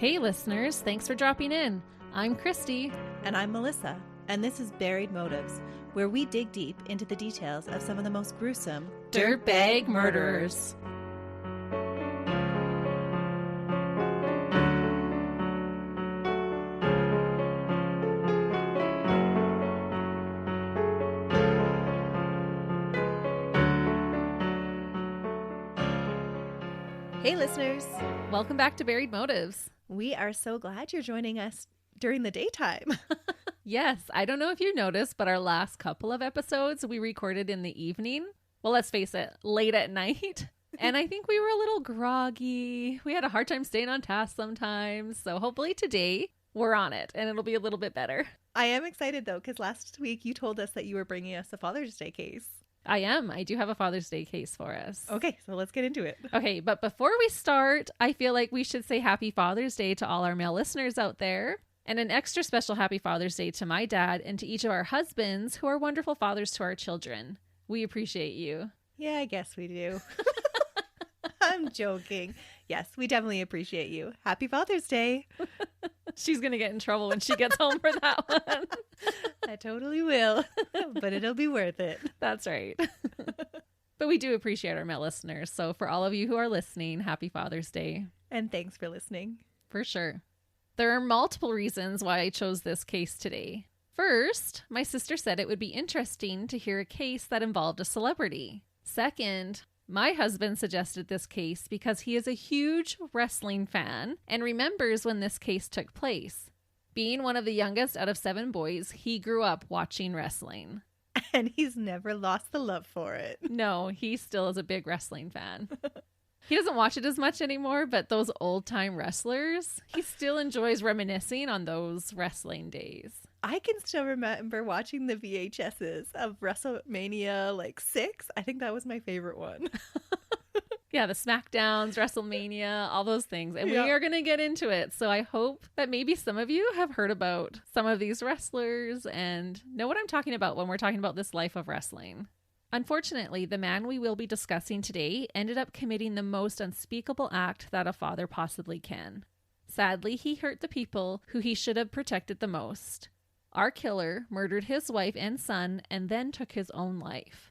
Hey listeners, thanks for dropping in. I'm Christy. And I'm Melissa, and this is Buried Motives, where we dig deep into the details of some of the most gruesome dirtbag murderers. Hey listeners, Welcome back to Buried Motives. we are so glad you're joining us during the daytime. Yes, I don't know if you noticed, but our last couple of episodes we recorded in the evening. Well, let's face it, late at night. And I think we were a little groggy. We had a hard time staying on task sometimes. So hopefully today we're on it and it'll be a little bit better. I am excited though, because last week you told us that you were bringing us a Father's Day case. I am. I do have a Father's Day case for us. Okay, so let's get into it. Okay, but before we start, I feel like we should say Happy Father's Day to all our male listeners out there. And an extra special Happy Father's Day to my dad and to each of our husbands who are wonderful fathers to our children. We appreciate you. Yeah, I guess we do. I'm joking. Yes, we definitely appreciate you. Happy Father's Day. She's going to get in trouble when she gets home for that one. I totally will, but it'll be worth it. That's right. But we do appreciate our male listeners. So for all of you who are listening, Happy Father's Day. And thanks for listening. For sure. There are multiple reasons why I chose this case today. First, my sister said it would be interesting to hear a case that involved a celebrity. Second, my husband suggested this case because he is a huge wrestling fan and remembers when this case took place. Being one of the youngest out of 7 boys, he grew up watching wrestling. And he's never lost the love for it. No, he still is a big wrestling fan. He doesn't watch it as much anymore, but those old-time wrestlers, he still enjoys reminiscing on those wrestling days. I can still remember watching the VHSs of WrestleMania 6. I think that was my favorite one. Yeah, the SmackDowns, WrestleMania, all those things. And Yeah. we are going to get into it. So I hope that maybe some of you have heard about some of these wrestlers and know what I'm talking about when we're talking about this life of wrestling. Unfortunately, the man we will be discussing today ended up committing the most unspeakable act that a father possibly can. Sadly, he hurt the people who he should have protected the most. Our killer murdered his wife and son and then took his own life.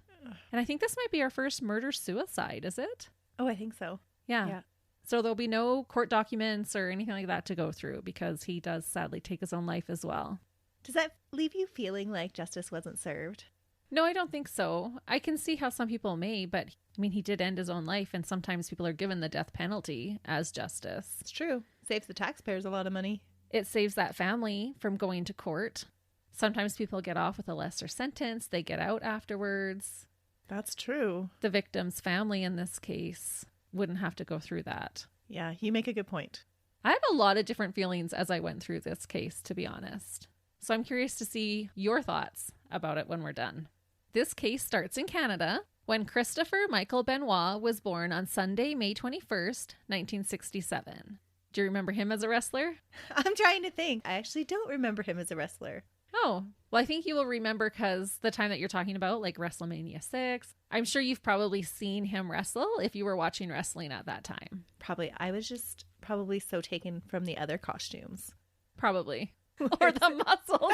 And I think this might be our first murder-suicide, is it? Oh, I think so. Yeah. So there'll be no court documents or anything like that to go through because he does sadly take his own life as well. Does that leave you feeling like justice wasn't served? No, I don't think so. I can see how some people may, but I mean, he did end his own life and sometimes people are given the death penalty as justice. It's true. Saves the taxpayers a lot of money. It saves that family from going to court. Sometimes people get off with a lesser sentence. They get out afterwards. That's true. The victim's family in this case wouldn't have to go through that. Yeah, you make a good point. I had a lot of different feelings as I went through this case, to be honest. So I'm curious to see your thoughts about it when we're done. This case starts in Canada when Christopher Michael Benoit was born on Sunday, May 21st, 1967. Do you remember him as a wrestler? I'm trying to think. I actually don't remember him as a wrestler. Oh, well, I think you will remember because the time that you're talking about, like WrestleMania 6, I'm sure you've probably seen him wrestle if you were watching wrestling at that time. Probably. I was just probably so taken from the other costumes. Probably. Or the muscles.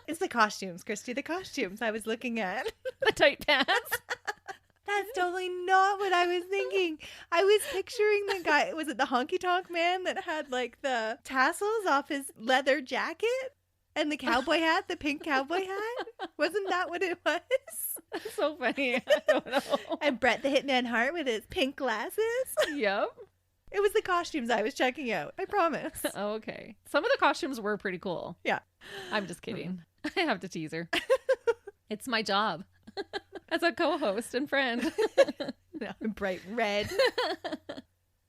It's the costumes, Christy, the costumes I was looking at. The tight pants. That's totally not what I was thinking. I was picturing the guy, was it the honky tonk man that had the tassels off his leather jacket? And the cowboy hat, the pink cowboy hat? Wasn't that what it was? That's so funny. I don't know. And Bret the Hitman Hart with his pink glasses? Yep. It was the costumes I was checking out. I promise. Okay. Some of the costumes were pretty cool. Yeah. I'm just kidding. I have to tease her. It's my job as a co-host and friend. Bright red.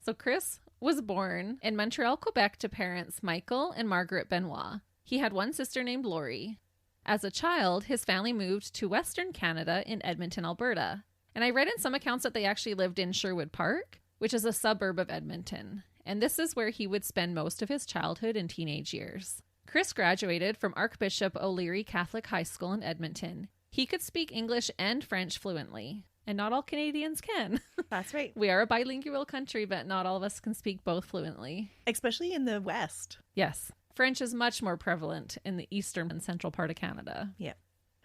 So Chris was born in Montreal, Quebec to parents Michael and Margaret Benoit. He had one sister named Lori. As a child, his family moved to Western Canada in Edmonton, Alberta. And I read in some accounts that they actually lived in Sherwood Park, which is a suburb of Edmonton. And this is where he would spend most of his childhood and teenage years. Chris graduated from Archbishop O'Leary Catholic High School in Edmonton. He could speak English and French fluently. And not all Canadians can. That's right. We are a bilingual country, but not all of us can speak both fluently. Especially in the West. Yes. French is much more prevalent in the eastern and central part of Canada. Yeah.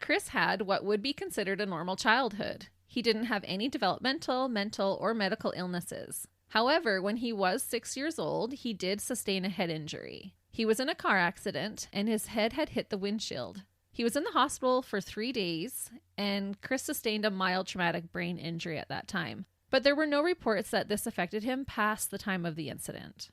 Chris had what would be considered a normal childhood. He didn't have any developmental, mental, or medical illnesses. However, when he was 6 years old, he did sustain a head injury. He was in a car accident, and his head had hit the windshield. He was in the hospital for 3 days, and Chris sustained a mild traumatic brain injury at that time. But there were no reports that this affected him past the time of the incident.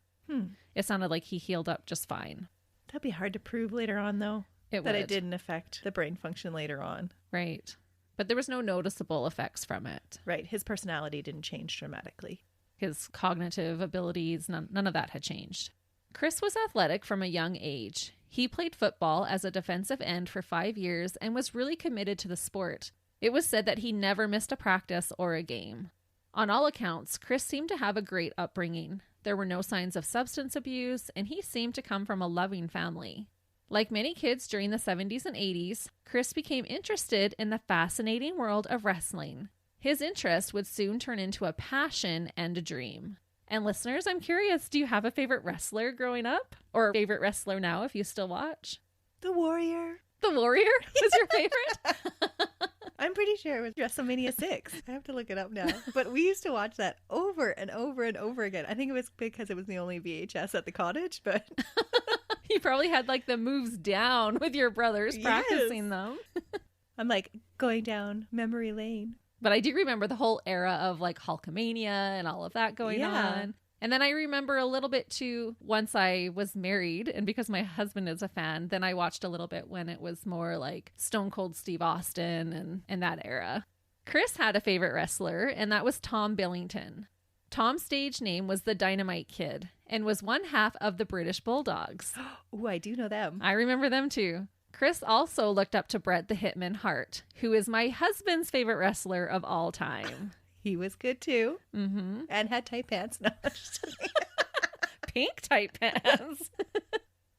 It sounded like he healed up just fine. That'd be hard to prove later on, though. It that would. it didn't affect the brain function later on. Right. But there was no noticeable effects from it. Right. His personality didn't change dramatically. His cognitive abilities, none of that had changed. Chris was athletic from a young age. He played football as a defensive end for 5 years and was really committed to the sport. It was said that he never missed a practice or a game. On all accounts, Chris seemed to have a great upbringing. There were no signs of substance abuse, and he seemed to come from a loving family. Like many kids during the 70s and 80s, Chris became interested in the fascinating world of wrestling. His interest would soon turn into a passion and a dream. And listeners, I'm curious, do you have a favorite wrestler growing up? Or a favorite wrestler now if you still watch? The Warrior. The Warrior was your favorite? I'm pretty sure it was WrestleMania 6. I have to look it up now. But we used to watch that over and over and over again. I think it was because it was the only VHS at the cottage, but... You probably had like the moves down with your brothers practicing them. I'm like going down memory lane. But I do remember the whole era of like Hulkamania and all of that going on. And then I remember a little bit too, once I was married, and because my husband is a fan, then I watched a little bit when it was more like Stone Cold Steve Austin and that era. Chris had a favorite wrestler, and that was Tom Billington. Tom's stage name was the Dynamite Kid and was one half of the British Bulldogs. Oh, I do know them. I remember them too. Chris also looked up to Bret the Hitman Hart, who is my husband's favorite wrestler of all time. He was good too. Mm-hmm. And had tight pants. No, Pink tight pants.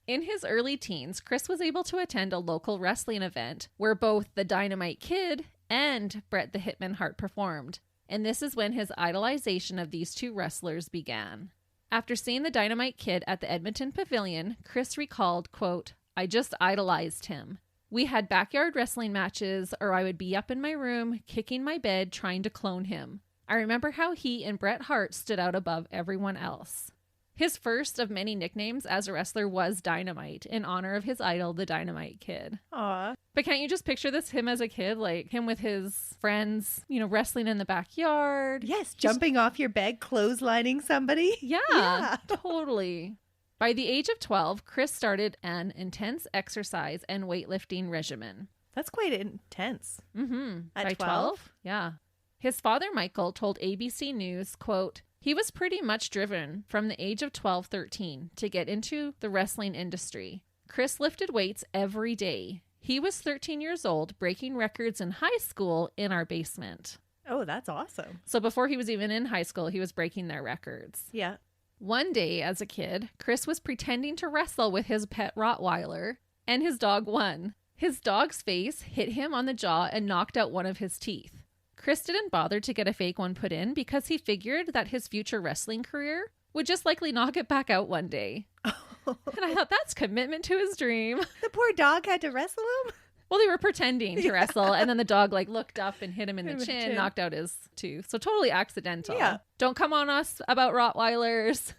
In his early teens, Chris was able to attend a local wrestling event where both the Dynamite Kid and Bret the Hitman Hart performed. And this is when his idolization of these two wrestlers began. After seeing the Dynamite Kid at the Edmonton Pavilion, Chris recalled, quote, "I just idolized him. We had backyard wrestling matches, or I would be up in my room, kicking my bed, trying to clone him. I remember how he and Bret Hart stood out above everyone else." His first of many nicknames as a wrestler was Dynamite, in honor of his idol, the Dynamite Kid. Aw. But can't you just picture this, him as a kid, like him with his friends, wrestling in the backyard? Yes, jumping off your bed, clotheslining somebody. Yeah, totally. By the age of 12, Chris started an intense exercise and weightlifting regimen. That's quite intense. Mm-hmm. At By 12? Yeah. His father, Michael, told ABC News, quote, "He was pretty much driven from the age of 12-13 to get into the wrestling industry. Chris lifted weights every day. He was 13 years old, breaking records in high school in our basement." Oh, that's awesome. So before he was even in high school, he was breaking their records. Yeah. One day as a kid, Chris was pretending to wrestle with his pet Rottweiler, and his dog won. His dog's face hit him on the jaw and knocked out one of his teeth. Chris didn't bother to get a fake one put in because he figured that his future wrestling career would just likely knock it back out one day. And I thought, that's commitment to his dream. The poor dog had to wrestle him? Well, they were pretending to wrestle, and then the dog looked up and hit him in the chin, knocked out his tooth. So totally accidental. Yeah. Don't come on us about Rottweilers.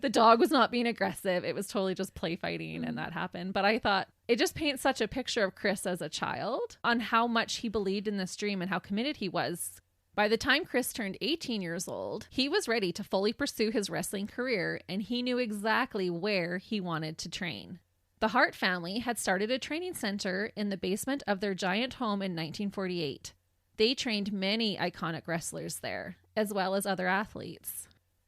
The dog was not being aggressive. It was totally just play fighting, and that happened. But I thought it just paints such a picture of Chris as a child on how much he believed in this dream and how committed he was. By the time Chris turned 18 years old, he was ready to fully pursue his wrestling career, and he knew exactly where he wanted to train. The Hart family had started a training center in the basement of their giant home in 1948. They trained many iconic wrestlers there, as well as other athletes.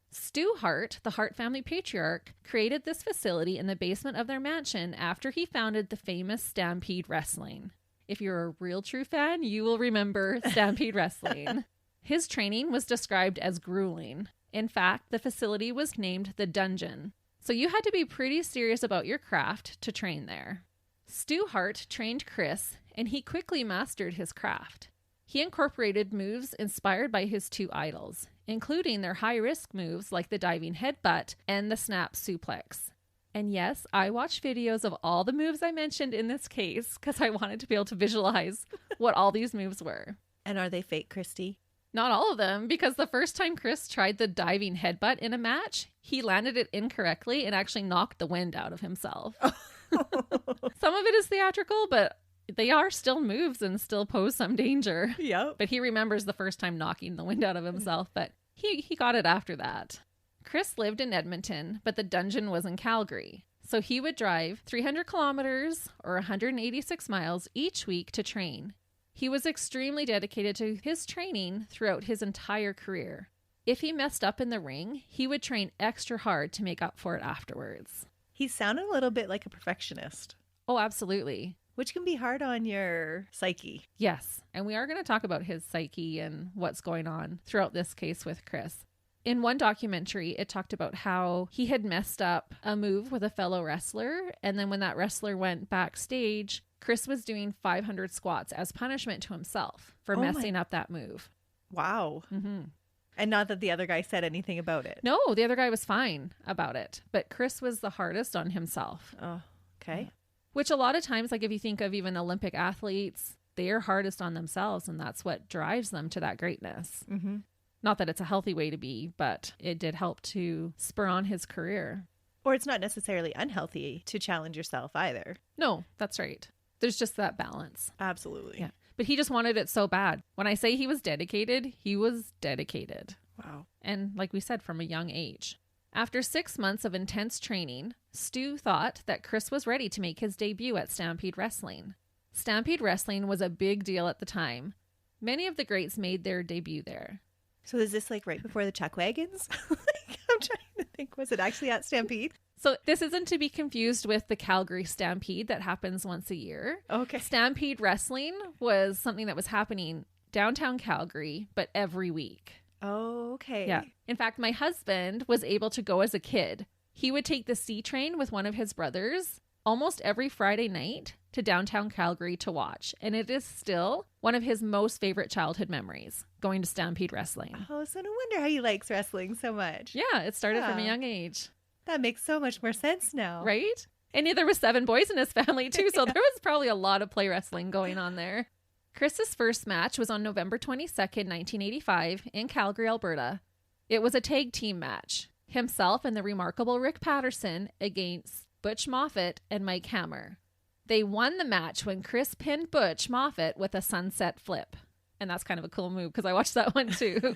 Stu Hart, the Hart family patriarch, created this facility in the basement of their mansion after he founded the famous Stampede Wrestling. If you're a real true fan, you will remember Stampede Wrestling. His training was described as grueling. In fact, the facility was named the Dungeon. So you had to be pretty serious about your craft to train there. Stu Hart trained Chris, and he quickly mastered his craft. He incorporated moves inspired by his two idols, including their high-risk moves like the diving headbutt and the snap suplex. And yes, I watched videos of all the moves I mentioned in this case because I wanted to be able to visualize what all these moves were. And are they fake, Christy? Not all of them, because the first time Chris tried the diving headbutt in a match, he landed it incorrectly and actually knocked the wind out of himself. Some of it is theatrical, but they are still moves and still pose some danger. Yep. But he remembers the first time knocking the wind out of himself, but he got it after that. Chris lived in Edmonton, but the dungeon was in Calgary. So he would drive 300 kilometers or 186 miles each week to train. He was extremely dedicated to his training throughout his entire career. If he messed up in the ring, he would train extra hard to make up for it afterwards. He sounded a little bit like a perfectionist, Oh, absolutely. which can be hard on your psyche. Yes. And we are going to talk about his psyche and what's going on throughout this case with Chris. In one documentary, it talked about how he had messed up a move with a fellow wrestler. And then when that wrestler went backstage, Chris was doing 500 squats as punishment to himself for messing up that move. Wow. Mm-hmm. And not that the other guy said anything about it. No, the other guy was fine about it. But Chris was the hardest on himself. Oh, okay. Which a lot of times, like if you think of even Olympic athletes, they're hardest on themselves. And that's what drives them to that greatness. Mm-hmm. Not that it's a healthy way to be, but it did help to spur on his career. Or it's not necessarily unhealthy to challenge yourself either. No, that's right. There's just that balance. Absolutely. Yeah. But he just wanted it so bad. When I say he was dedicated, he was dedicated. Wow. And like we said, from a young age. After 6 months of intense training, Stu thought that Chris was ready to make his debut at Stampede Wrestling. Stampede Wrestling was a big deal at the time. Many of the greats made their debut there. So is this like right before the Chuck Wagons? I'm trying to think. Was it actually at Stampede? So this isn't to be confused with the Calgary Stampede that happens once a year. Okay. Stampede Wrestling was something that was happening downtown Calgary, but every week. Oh, okay. Yeah. In fact, my husband was able to go as a kid. He would take the C train with one of his brothers almost every Friday night to downtown Calgary to watch. And it is still one of his most favorite childhood memories, going to Stampede Wrestling. Oh, so no wonder how he likes wrestling so much. Yeah, it started from a Yeah. young age. That makes so much more sense now. Right? And there was 7 boys in his family too, so there was probably a lot of play wrestling going on there. Chris's first match was on November 22nd, 1985 in Calgary, Alberta. It was a tag team match. Himself and the remarkable Rick Patterson against Butch Moffat and Mike Hammer. They won the match when Chris pinned Butch Moffat with a sunset flip. And that's kind of a cool move because I watched that one too.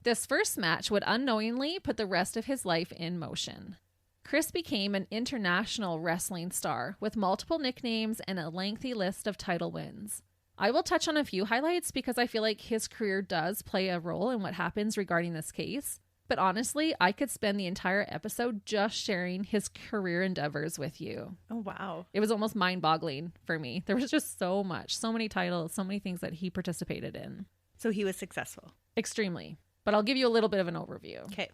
This first match would unknowingly put the rest of his life in motion. Chris became an international wrestling star with multiple nicknames and a lengthy list of title wins. I will touch on a few highlights because I feel like his career does play a role in what happens regarding this case. But honestly, I could spend the entire episode just sharing his career endeavors with you. Oh, wow. It was almost mind-boggling for me. There was just so much, so many titles, so many things that he participated in. So he was successful. Extremely. But I'll give you a little bit of an overview. Okay.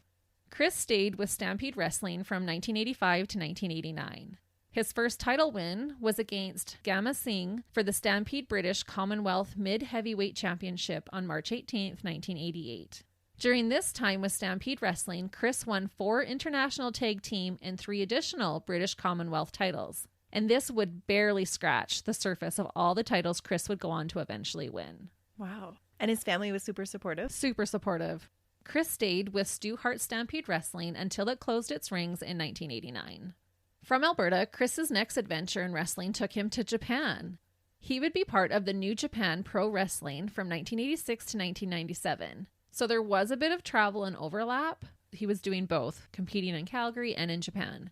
Chris stayed with Stampede Wrestling from 1985 to 1989. His first title win was against Gama Singh for the Stampede British Commonwealth Mid-Heavyweight Championship on March 18th, 1988. During this time with Stampede Wrestling, Chris won 4 international tag team and 3 additional British Commonwealth titles. And this would barely scratch the surface of all the titles Chris would go on to eventually win. Wow. And his family was super supportive? Super supportive. Chris stayed with Stu Hart Stampede Wrestling until it closed its rings in 1989. From Alberta, Chris's next adventure in wrestling took him to Japan. He would be part of the New Japan Pro Wrestling from 1986 to 1997. So there was a bit of travel and overlap. He was doing both, competing in Calgary and in Japan.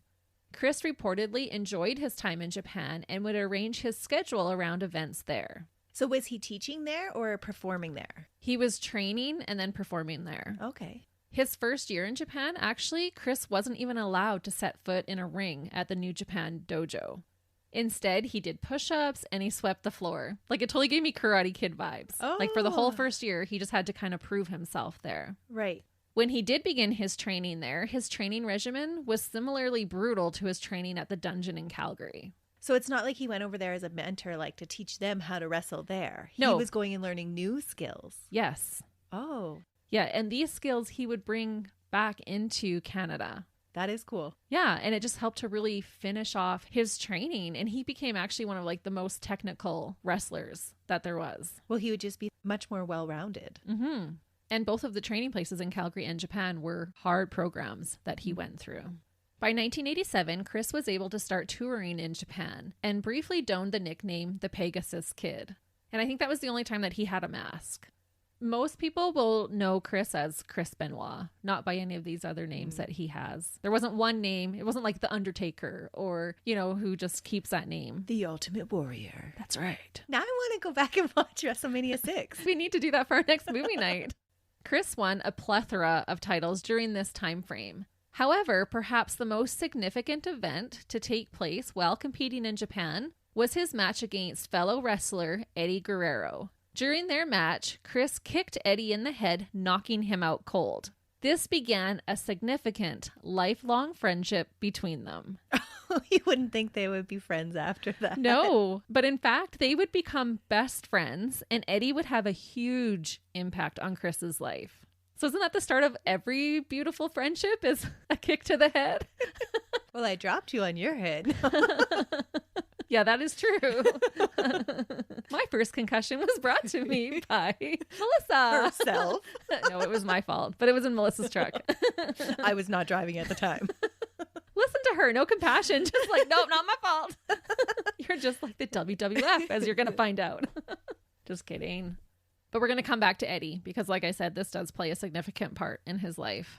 Chris reportedly enjoyed his time in Japan and would arrange his schedule around events there. So was he teaching there or performing there? He was training and then performing there. Okay. His first year in Japan, actually, Chris wasn't even allowed to set foot in a ring at the New Japan dojo. Instead, he did push-ups and he swept the floor. Like, it totally gave me Karate Kid vibes. Like, for the whole first year, he just had to kind of prove himself there. Right. When he did begin his training there, his training regimen was similarly brutal to his training at the dungeon in Calgary. So it's not like he went over there as a mentor, like to teach them how to wrestle there. He No. was going and learning new skills. Yes. Oh, Yeah, and these skills he would bring back into Canada. that is cool. Yeah, and it just helped to really finish off his training, and he became actually one of like the most technical wrestlers that there was. Well, he would just be much more well-rounded. Mm-hmm. And both of the training places in Calgary and Japan were hard programs that he went through. By 1987, Chris was able to start touring in Japan and briefly donned the nickname the Pegasus Kid. And I think that was the only time that he had a mask. Most people will know Chris as Chris Benoit, not by any of these other names that he has. There wasn't one name. It wasn't like the Undertaker or, you know, who just keeps that name. The Ultimate Warrior. That's right. Now I want to go back and watch WrestleMania 6. We need to do that for our next movie night. Chris won a plethora of titles during this time frame. However, perhaps the most significant event to take place while competing in Japan was his match against fellow wrestler Eddie Guerrero. During their match, Chris kicked Eddie in the head, knocking him out cold. This began a significant, lifelong friendship between them. You wouldn't think they would be friends after that. No, but in fact, they would become best friends, and Eddie would have a huge impact on Chris's life. So isn't that the start of every beautiful friendship, is a kick to the head? Well, I dropped you on your head. Yeah, that is true. My first concussion was brought to me by Melissa. Herself. No, it was my fault, but it was in Melissa's truck. I was not driving at the time. Listen to her. No compassion. Just like, nope, not my fault. You're just like the WWF, as you're going to find out. Just kidding. But we're going to come back to Eddie because, like I said, this does play a significant part in his life.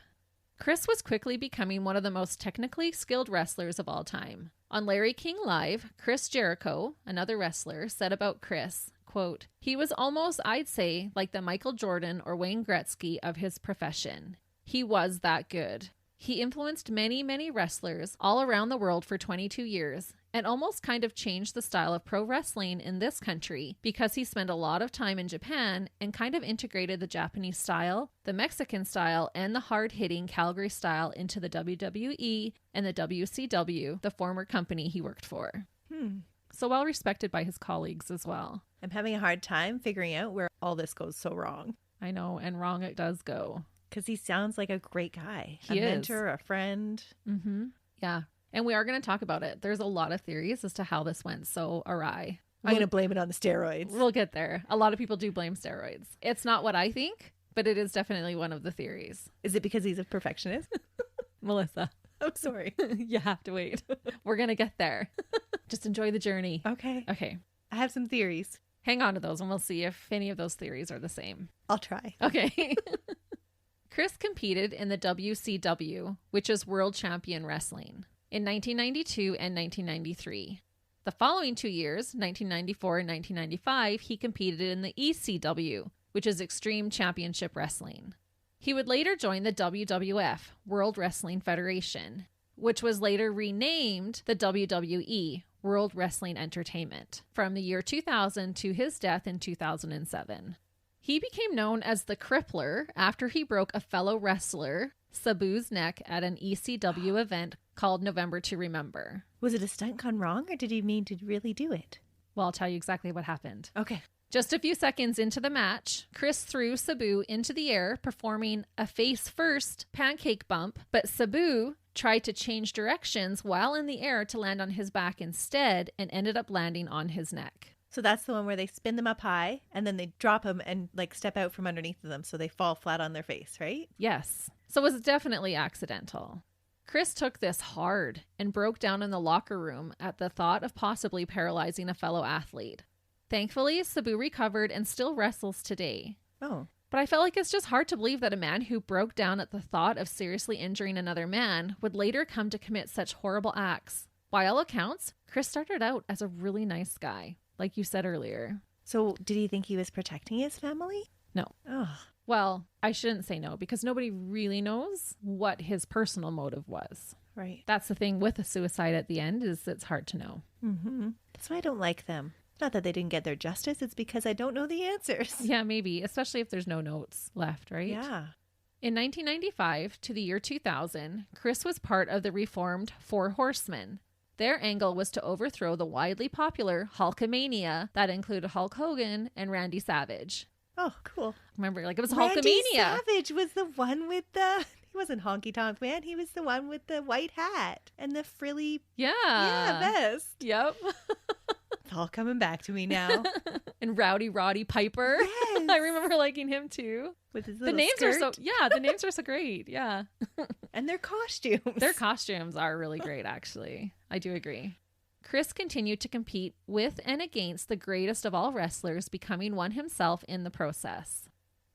Chris was quickly becoming one of the most technically skilled wrestlers of all time. On Larry King Live, Chris Jericho, another wrestler, said about Chris, quote, "He was almost, I'd say, like the Michael Jordan or Wayne Gretzky of his profession. He was that good. He influenced many, many wrestlers all around the world for 22 years and almost kind of changed the style of pro wrestling in this country because he spent a lot of time in Japan and kind of integrated the Japanese style, the Mexican style, and the hard-hitting Calgary style into the WWE and the WCW, the former company he worked for." So well respected by his colleagues as well. I'm having a hard time figuring out where all this goes so wrong. I know, and wrong it does go. Because he sounds like a great guy. He a is. mentor, a friend. Mm-hmm. Yeah. And we are going to talk about it. There's a lot of theories as to how this went so awry. I'm going to blame it on the steroids. We'll get there. A lot of people do blame steroids. It's not what I think, but it is definitely one of the theories. Is it because he's a perfectionist? Melissa, I'm sorry. you have to wait. We're going to get there. Just enjoy the journey. Okay. Okay. I have some theories. Hang on to those and we'll see if any of those theories are the same. I'll try. Okay. Chris competed in the WCW, which is World Champion Wrestling, in 1992 and 1993. The following 2 years, 1994 and 1995, he competed in the ECW, which is Extreme Championship Wrestling. He would later join the WWF, World Wrestling Federation, which was later renamed the WWE, World Wrestling Entertainment, from the year 2000 to his death in 2007. He became known as the Crippler after he broke a fellow wrestler, Sabu's neck, at an ECW event called November to Remember. Was it a stunt gone wrong or did he mean to really do it? Well, I'll tell you exactly what happened. Okay. Just a few seconds into the match, Chris threw Sabu into the air, performing a face-first pancake bump, but Sabu tried to change directions while in the air to land on his back instead and ended up landing on his neck. So that's the one where they spin them up high and then they drop them and like step out from underneath them so they fall flat on their face, right? Yes. So it was definitely accidental. Chris took this hard and broke down in the locker room at the thought of possibly paralyzing a fellow athlete. Thankfully, Sabu recovered and still wrestles today. Oh. But I felt like it's just hard to believe that a man who broke down at the thought of seriously injuring another man would later come to commit such horrible acts. By all accounts, Chris started out as a really nice guy, like you said earlier. So did he think he was protecting his family? No. Oh. Well, I shouldn't say no, because nobody really knows what his personal motive was. Right. That's the thing with a suicide at the end, is it's hard to know. Mm-hmm. That's why I don't like them. Not that they didn't get their justice, it's because I don't know the answers. Yeah, maybe, especially if there's no notes left, right? Yeah. In 1995 to the year 2000, Chris was part of the reformed Four Horsemen. Their angle was to overthrow the widely popular Hulkamania that included Hulk Hogan and Randy Savage. Oh, cool. Remember, like it was Randy Hulkamania. Savage was the one with the... He wasn't Honky Tonk Man. He was the one with the white hat and the frilly vest. Yep. It's all coming back to me now. And Rowdy Roddy Piper. Yes. I remember liking him too. With his The little names skirt. are the names are so great. Yeah. And their costumes. Their costumes are really great, actually. I do agree. Chris continued to compete with and against the greatest of all wrestlers, becoming one himself in the process.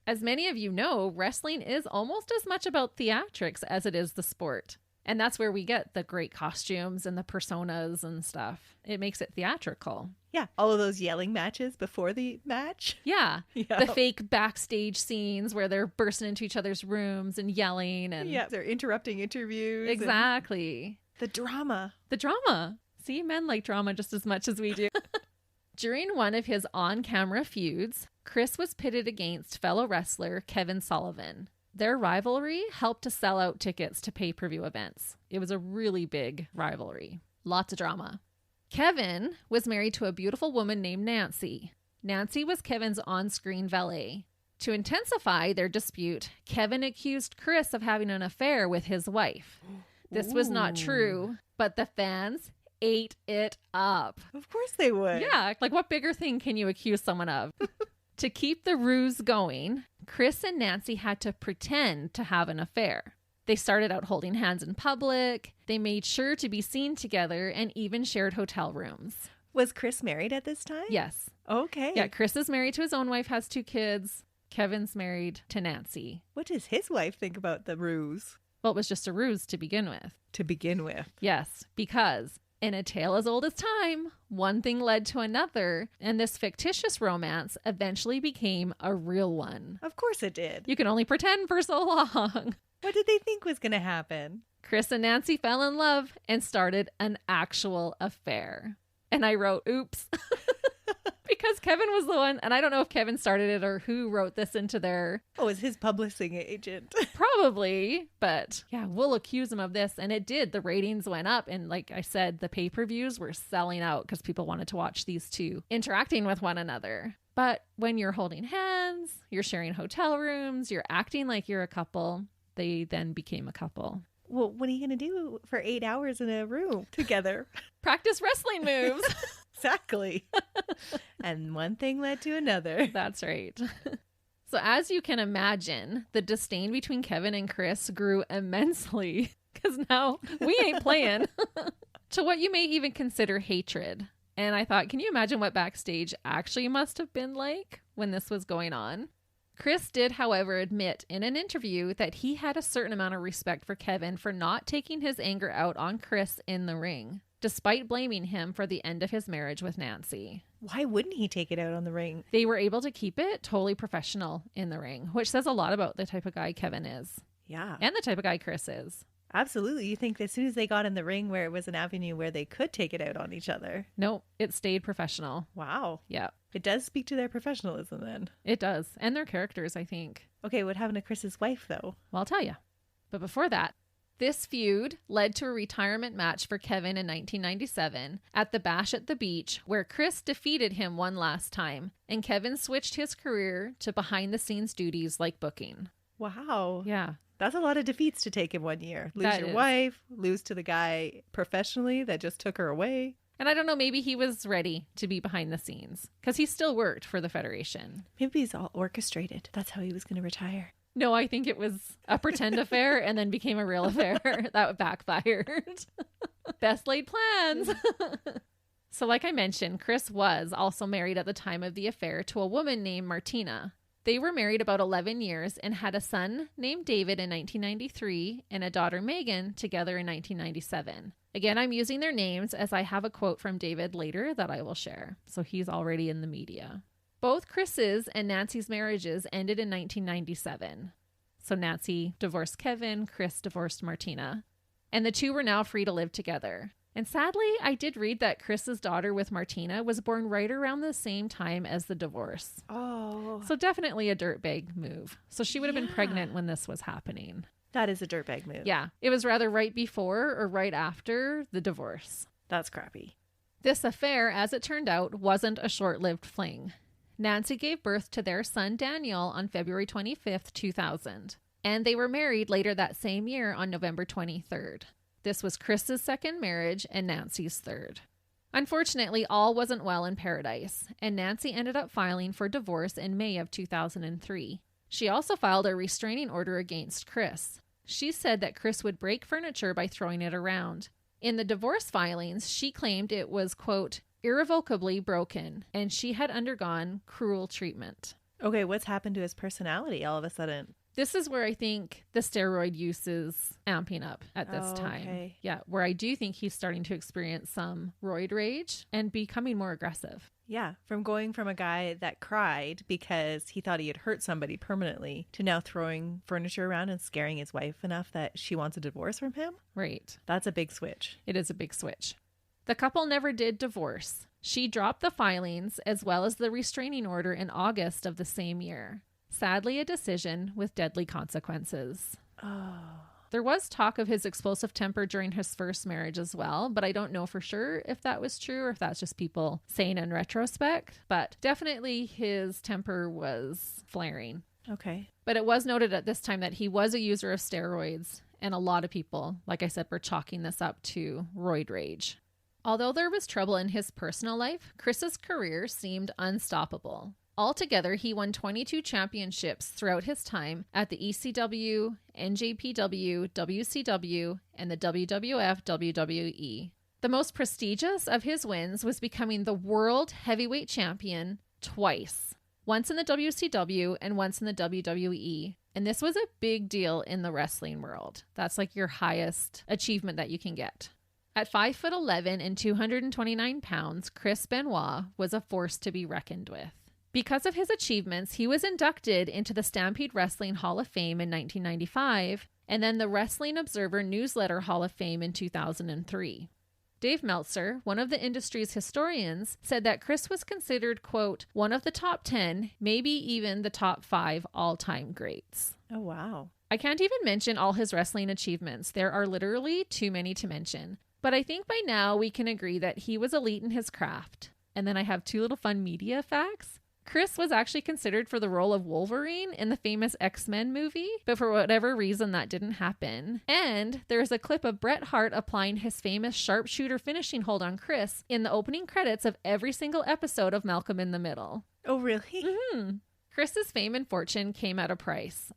As many of you know, wrestling is almost as much about theatrics as it is the sport. And that's where we get the great costumes and the personas and stuff. It makes it theatrical. Yeah, all of those yelling matches before the match. Yeah. Yeah. The fake backstage scenes where they're bursting into each other's rooms and yelling. And Yeah, they're interrupting interviews. exactly. The drama. The drama. See, men like drama just as much as we do. During one of his on-camera feuds, Chris was pitted against fellow wrestler Kevin Sullivan. Their rivalry helped to sell out tickets to pay-per-view events. It was a really big rivalry. Lots of drama. Kevin was married to a beautiful woman named Nancy. Nancy was Kevin's on-screen valet. To intensify their dispute, Kevin accused Chris of having an affair with his wife. This was not true, but the fans ate it up. Of course they would. Yeah, like what bigger thing can you accuse someone of? To keep the ruse going, Chris and Nancy had to pretend to have an affair. They started out holding hands in public. They made sure to be seen together and even shared hotel rooms. Was Chris married at this time? Yes. Okay. Yeah, Chris is married to his own wife, has 2 kids. Kevin's married to Nancy. What does his wife think about the ruse? Well, it was just a ruse to begin with. To begin with. Yes, because in a tale as old as time, one thing led to another, and this fictitious romance eventually became a real one. Of course it did. You can only pretend for so long. What did they think was going to happen? Chris and Nancy fell in love and started an actual affair. And I wrote, oops. Because Kevin was the one, and I don't know if Kevin started it or who wrote this into their... Oh, it was his publishing agent. Probably, but yeah, we'll accuse him of this. And it did. The ratings went up. And like I said, the pay-per-views were selling out because people wanted to watch these two interacting with one another. But when you're holding hands, you're sharing hotel rooms, you're acting like you're a couple, they then became a couple. Well, what are you going to do for 8 hours in a room together? Practice wrestling moves. Exactly. And one thing led to another. That's right. So as you can imagine, the disdain between Kevin and Chris grew immensely because now we ain't playing. To what you may even consider hatred. And I thought, can you imagine what backstage actually must have been like when this was going on? Chris did, however, admit in an interview that he had a certain amount of respect for Kevin for not taking his anger out on Chris in the ring, despite blaming him for the end of his marriage with Nancy. Why wouldn't he take it out on the ring? They were able to keep it totally professional in the ring, which says a lot about the type of guy Kevin is. Yeah. And the type of guy Chris is. Absolutely. You think as soon as they got in the ring where it was an avenue where they could take it out on each other. Nope, it stayed professional. Wow. Yeah, It does speak to their professionalism then. it does. And their characters, I think. Okay, what happened to Chris's wife though? Well, I'll tell you. But before that, this feud led to a retirement match for Kevin in 1997 at the Bash at the Beach, where Chris defeated him one last time, and Kevin switched his career to behind-the-scenes duties like booking. Wow. Yeah. That's a lot of defeats to take in 1 year. Lose That your is. wife, lose to the guy professionally that just took her away. And I don't know, maybe he was ready to be behind the scenes because he still worked for the Federation. Maybe he's all orchestrated. That's how he was going to retire. No, I think it was a pretend affair and then became a real affair. That backfired. Best laid plans. So like I mentioned, Chris was also married at the time of the affair to a woman named Martina. They were married about 11 years and had a son named David in 1993 and a daughter Megan together in 1997. Again, I'm using their names as I have a quote from David later that I will share. So he's already in the media. Both Chris's and Nancy's marriages ended in 1997. So Nancy divorced Kevin, Chris divorced Martina, and the two were now free to live together. And sadly, I did read that Chris's daughter with Martina was born right around the same time as the divorce. Oh. So definitely a dirtbag move. So she would have been Yeah. pregnant when this was happening. That is a dirtbag move. Yeah, it was rather right before or right after the divorce. That's crappy. This affair, as it turned out, wasn't a short-lived fling. Nancy gave birth to their son Daniel on February 25th, 2000, and they were married later that same year on November 23rd. This was Chris's second marriage and Nancy's third. Unfortunately, all wasn't well in paradise, and Nancy ended up filing for divorce in May of 2003. She also filed a restraining order against Chris. She said that Chris would break furniture by throwing it around. In the divorce filings, she claimed it was, quote, irrevocably broken, and she had undergone cruel treatment. Okay, what's happened to his personality all of a sudden? This is where I think the steroid use is amping up at this time. Okay. Yeah, where I do think he's starting to experience some roid rage and becoming more aggressive. Yeah, from going from a guy that cried because he thought he had hurt somebody permanently to now throwing furniture around and scaring his wife enough that she wants a divorce from him. Right. That's a big switch. It is a big switch. The couple never did divorce. She dropped the filings as well as the restraining order in August of the same year. Sadly, a decision with deadly consequences. Oh. There was talk of his explosive temper during his first marriage as well, but I don't know for sure if that was true or if that's just people saying in retrospect. But definitely his temper was flaring. Okay. But it was noted at this time that he was a user of steroids, and a lot of people, like I said, were chalking this up to roid rage. Although there was trouble in his personal life, Chris's career seemed unstoppable. Altogether, he won 22 championships throughout his time at the ECW, NJPW, WCW, and the WWF WWE. The most prestigious of his wins was becoming the World Heavyweight Champion twice, once in the WCW and once in the WWE. And this was a big deal in the wrestling world. That's like your highest achievement that you can get. At 5'11" and 229 pounds, Chris Benoit was a force to be reckoned with. Because of his achievements, he was inducted into the Stampede Wrestling Hall of Fame in 1995, and then the Wrestling Observer Newsletter Hall of Fame in 2003. Dave Meltzer, one of the industry's historians, said that Chris was considered, quote, one of the top 10, maybe even the top 5 all-time greats. Oh, wow. I can't even mention all his wrestling achievements. There are literally too many to mention. But I think by now we can agree that he was elite in his craft. And then I have 2 little fun media facts. Chris was actually considered for the role of Wolverine in the famous X-Men movie, but for whatever reason that didn't happen. And there's a clip of Bret Hart applying his famous sharpshooter finishing hold on Chris in the opening credits of every single episode of Malcolm in the Middle. Oh, really? Mm-hmm. Chris's fame and fortune came at a price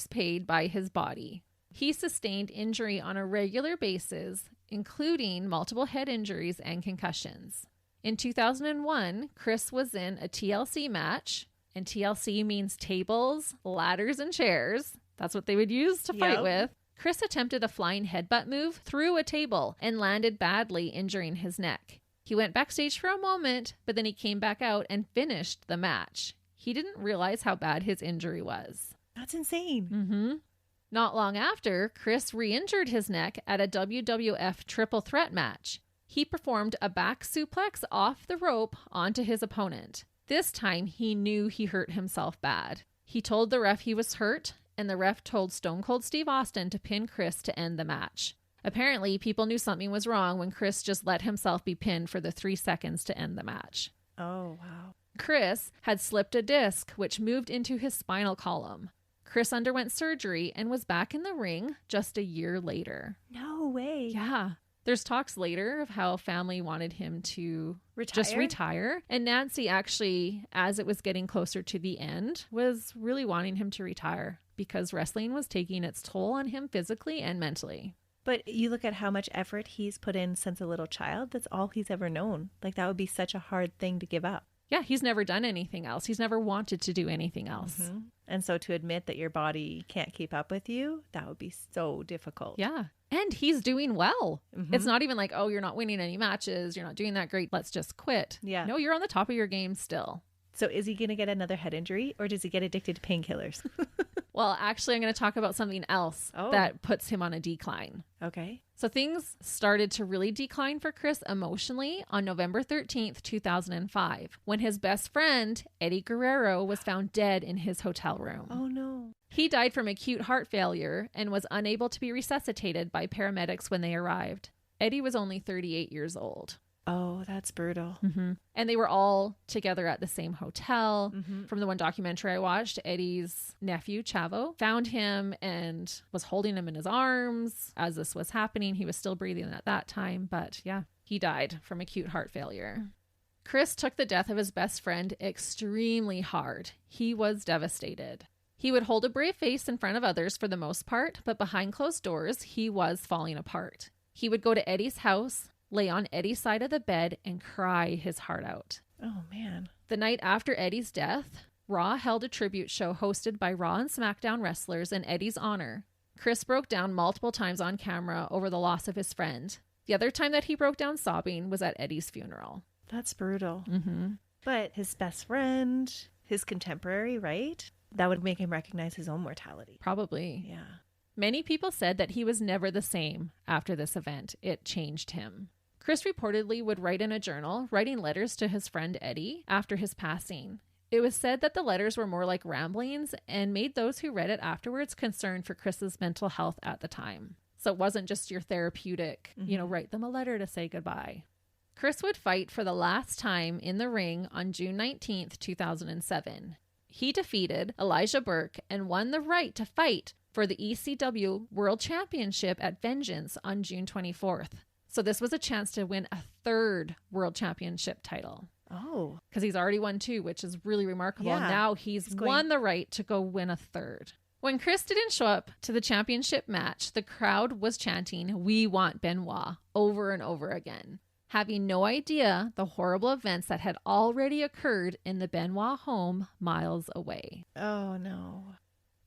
paid by his body. He sustained injury on a regular basis, including multiple head injuries and concussions. In 2001, Chris was in a TLC match, and TLC means tables, ladders, and chairs. That's what they would use to fight with. Chris attempted a flying headbutt move through a table and landed badly, injuring his neck. He went backstage for a moment, but then he came back out and finished the match. He didn't realize how bad his injury was. That's insane. Mm-hmm. Not long after, Chris re-injured his neck at a WWF triple threat match. He performed a back suplex off the rope onto his opponent. This time, he knew he hurt himself bad. He told the ref he was hurt, and the ref told Stone Cold Steve Austin to pin Chris to end the match. Apparently, people knew something was wrong when Chris just let himself be pinned for the 3 seconds to end the match. Oh, wow. Chris had slipped a disc, which moved into his spinal column. Chris underwent surgery and was back in the ring just a year later. No way. Yeah. There's talks later of how family wanted him to just retire. And Nancy actually, as it was getting closer to the end, was really wanting him to retire because wrestling was taking its toll on him physically and mentally. But you look at how much effort he's put in since a little child. That's all he's ever known. Like, that would be such a hard thing to give up. Yeah, he's never done anything else. He's never wanted to do anything else. Mm-hmm. And so to admit that your body can't keep up with you, that would be so difficult. Yeah. And he's doing well. Mm-hmm. It's not even like, oh, you're not winning any matches. You're not doing that great. Let's just quit. Yeah. No, you're on the top of your game still. So is he going to get another head injury or does he get addicted to painkillers? Well, actually, I'm going to talk about something else that puts him on a decline. Okay. So things started to really decline for Chris emotionally on November 13th, 2005, when his best friend, Eddie Guerrero, was found dead in his hotel room. Oh, no. He died from acute heart failure and was unable to be resuscitated by paramedics when they arrived. Eddie was only 38 years old. Oh, that's brutal. And they were all together at the same hotel. Mm-hmm. From the one documentary I watched, Eddie's nephew, Chavo, found him and was holding him in his arms as this was happening. He was still breathing at that time, but yeah, he died from acute heart failure. Chris took the death of his best friend extremely hard. He was devastated. He would hold a brave face in front of others for the most part, but behind closed doors, he was falling apart. He would go to Eddie's house, lay on Eddie's side of the bed, and cry his heart out. Oh, man. The night after Eddie's death, Raw held a tribute show hosted by Raw and SmackDown wrestlers in Eddie's honor. Chris broke down multiple times on camera over the loss of his friend. The other time that he broke down sobbing was at Eddie's funeral. That's brutal. Mm-hmm. But his best friend, his contemporary, right? That would make him recognize his own mortality. Probably. Yeah. Many people said that he was never the same after this event. It changed him. Chris reportedly would write in a journal, writing letters to his friend Eddie after his passing. It was said that the letters were more like ramblings and made those who read it afterwards concerned for Chris's mental health at the time. So it wasn't just your therapeutic, write them a letter to say goodbye. Chris would fight for the last time in the ring on June 19th, 2007. He defeated Elijah Burke and won the right to fight for the ECW World Championship at Vengeance on June 24th. So this was a chance to win a third World Championship title. Oh. Because he's already won 2, which is really remarkable. Yeah. Now he's won the right to go win a third. When Chris didn't show up to the championship match, the crowd was chanting, "We want Benoit," over and over again, having no idea the horrible events that had already occurred in the Benoit home miles away. Oh, no.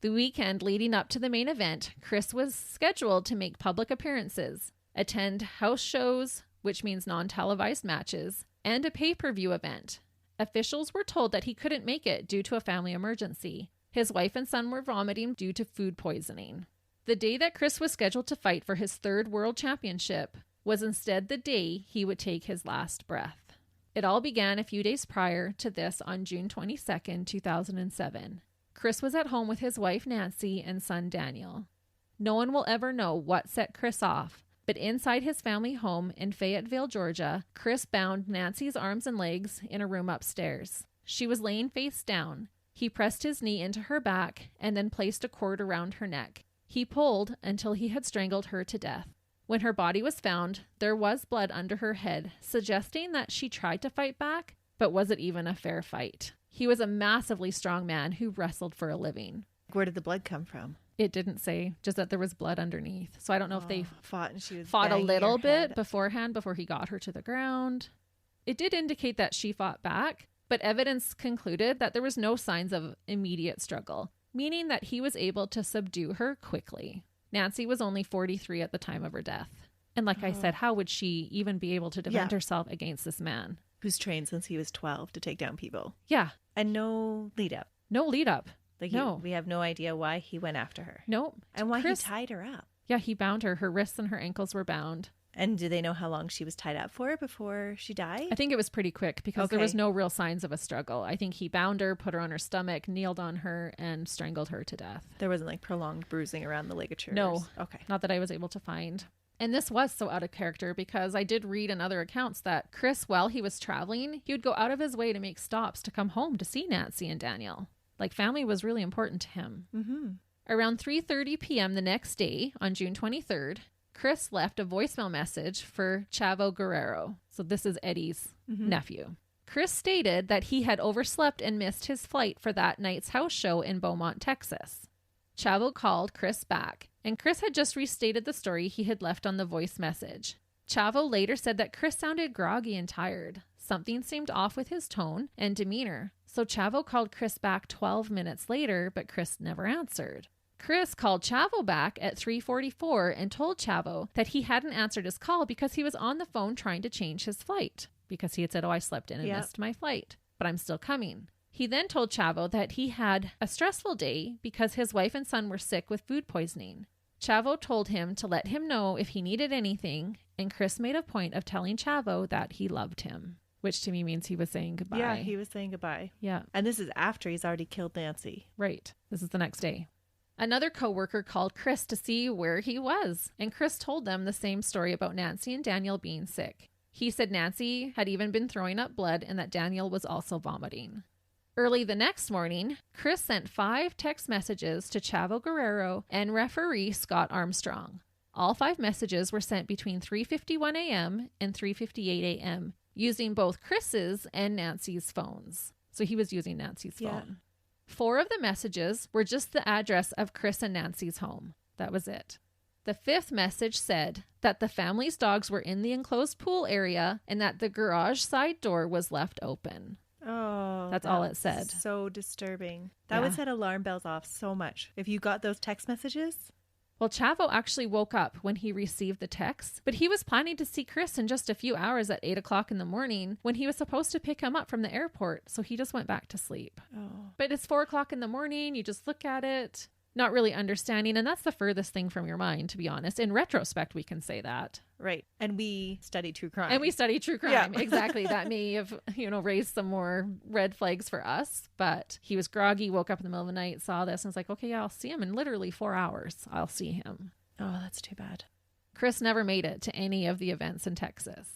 The weekend leading up to the main event, Chris was scheduled to make public appearances, attend house shows, which means non-televised matches, and a pay-per-view event. Officials were told that he couldn't make it due to a family emergency. His wife and son were vomiting due to food poisoning. The day that Chris was scheduled to fight for his third world championship was instead the day he would take his last breath. It all began a few days prior to this on June 22nd, 2007. Chris was at home with his wife Nancy and son Daniel. No one will ever know what set Chris off, but inside his family home in Fayetteville, Georgia, Chris bound Nancy's arms and legs in a room upstairs. She was laying face down. He pressed his knee into her back and then placed a cord around her neck. He pulled until he had strangled her to death. When her body was found, there was blood under her head, suggesting that she tried to fight back, but was it even a fair fight? He was a massively strong man who wrestled for a living. Where did the blood come from? It didn't say, just that there was blood underneath. So I don't know if they fought and she was fought a banging little her bit head. beforehand before he got her to the ground. It did indicate that she fought back, but evidence concluded that there was no signs of immediate struggle, meaning that he was able to subdue her quickly. Nancy was only 43 at the time of her death. And like I said, how would she even be able to defend herself against this man? Who's trained since he was 12 to take down people. Yeah. And no lead up. No lead up. Like no. We have no idea why he went after her. Nope. And why Chris, he tied her up. Yeah, he bound her. Her wrists and her ankles were bound. And do they know how long she was tied up for before she died? I think it was pretty quick because there was no real signs of a struggle. I think he bound her, put her on her stomach, kneeled on her, and strangled her to death. There wasn't like prolonged bruising around the ligatures? No. Okay. Not that I was able to find. And this was so out of character because I did read in other accounts that Chris, while he was traveling, he would go out of his way to make stops to come home to see Nancy and Daniel. Like, family was really important to him. Mm-hmm. Around 3:30 p.m. the next day, on June 23rd, Chris left a voicemail message for Chavo Guerrero. So this is Eddie's nephew. Chris stated that he had overslept and missed his flight for that night's house show in Beaumont, Texas. Chavo called Chris back, and Chris had just restated the story he had left on the voice message. Chavo later said that Chris sounded groggy and tired. Something seemed off with his tone and demeanor. So Chavo called Chris back 12 minutes later, but Chris never answered. Chris called Chavo back at 3:44 and told Chavo that he hadn't answered his call because he was on the phone trying to change his flight. Because he had said, I slept in and missed my flight, but I'm still coming. He then told Chavo that he had a stressful day because his wife and son were sick with food poisoning. Chavo told him to let him know if he needed anything, and Chris made a point of telling Chavo that he loved him, which to me means he was saying goodbye. Yeah, he was saying goodbye. Yeah. And this is after he's already killed Nancy. Right. This is the next day. Another coworker called Chris to see where he was, and Chris told them the same story about Nancy and Daniel being sick. He said Nancy had even been throwing up blood and that Daniel was also vomiting. Early the next morning, Chris sent 5 text messages to Chavo Guerrero and referee Scott Armstrong. All 5 messages were sent between 3:51 a.m. and 3:58 a.m. using both Chris's and Nancy's phones. So he was using Nancy's phone. 4 of the messages were just the address of Chris and Nancy's home. That was it. The 5th message said that the family's dogs were in the enclosed pool area and that the garage side door was left open. Oh, that's all it said. So disturbing. That would set alarm bells off so much. If you got those text messages. Well, Chavo actually woke up when he received the text, but he was planning to see Chris in just a few hours at 8 o'clock in the morning when he was supposed to pick him up from the airport. So he just went back to sleep. Oh. But it's 4 o'clock in the morning. You just look at it, not really understanding. And that's the furthest thing from your mind, to be honest. In retrospect, we can say that. Right. And we study true crime. Yeah. Exactly. That may have, raised some more red flags for us. But he was groggy, woke up in the middle of the night, saw this, and was like, okay, yeah, I'll see him in literally 4 hours. I'll see him. Oh, that's too bad. Chris never made it to any of the events in Texas.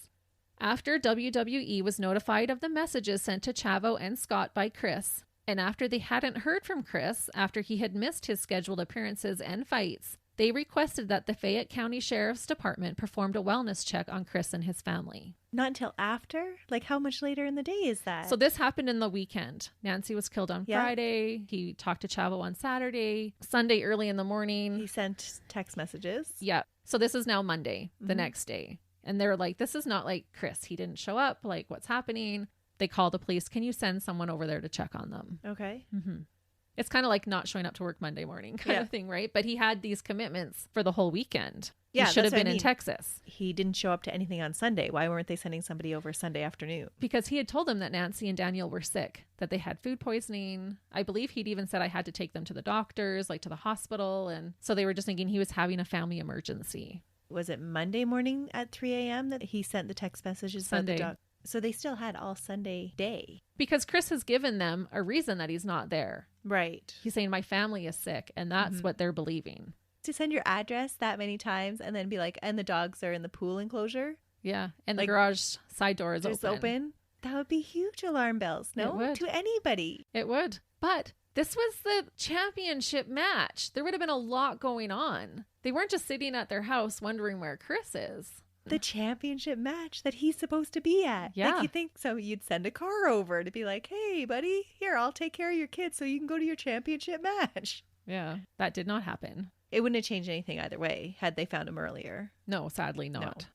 After WWE was notified of the messages sent to Chavo and Scott by Chris, and after they hadn't heard from Chris after he had missed his scheduled appearances and fights, they requested that the Fayette County Sheriff's Department performed a wellness check on Chris and his family. Not until after? Like, how much later in the day is that? So this happened in the weekend. Nancy was killed on Friday. He talked to Chavo on Saturday. Sunday early in the morning, he sent text messages. Yeah. So this is now Monday, the next day. And they're like, this is not like Chris. He didn't show up. Like, what's happening? They call the police. Can you send someone over there to check on them? Okay. It's kind of like not showing up to work Monday morning kind of thing, right? But he had these commitments for the whole weekend. Yeah, he should have been in Texas. He didn't show up to anything on Sunday. Why weren't they sending somebody over Sunday afternoon? Because he had told them that Nancy and Daniel were sick, that they had food poisoning. I believe he'd even said I had to take them to the doctors, like to the hospital. And so they were just thinking he was having a family emergency. Was it Monday morning at 3 a.m. that he sent the text messages? Sunday. So they still had all Sunday day. Because Chris has given them a reason that he's not there. Right. He's saying my family is sick, and that's what they're believing. To send your address that many times and then be like, and the dogs are in the pool enclosure? Yeah. And the garage side door is open. That would be huge alarm bells, no? It would. To anybody. It would. But this was the championship match. There would have been a lot going on. They weren't just sitting at their house wondering where Chris is. The championship match that he's supposed to be at. Yeah. Like, you think so you'd send a car over to be like, hey, buddy, here, I'll take care of your kids so you can go to your championship match. Yeah. That did not happen. It wouldn't have changed anything either way had they found him earlier. No, sadly not.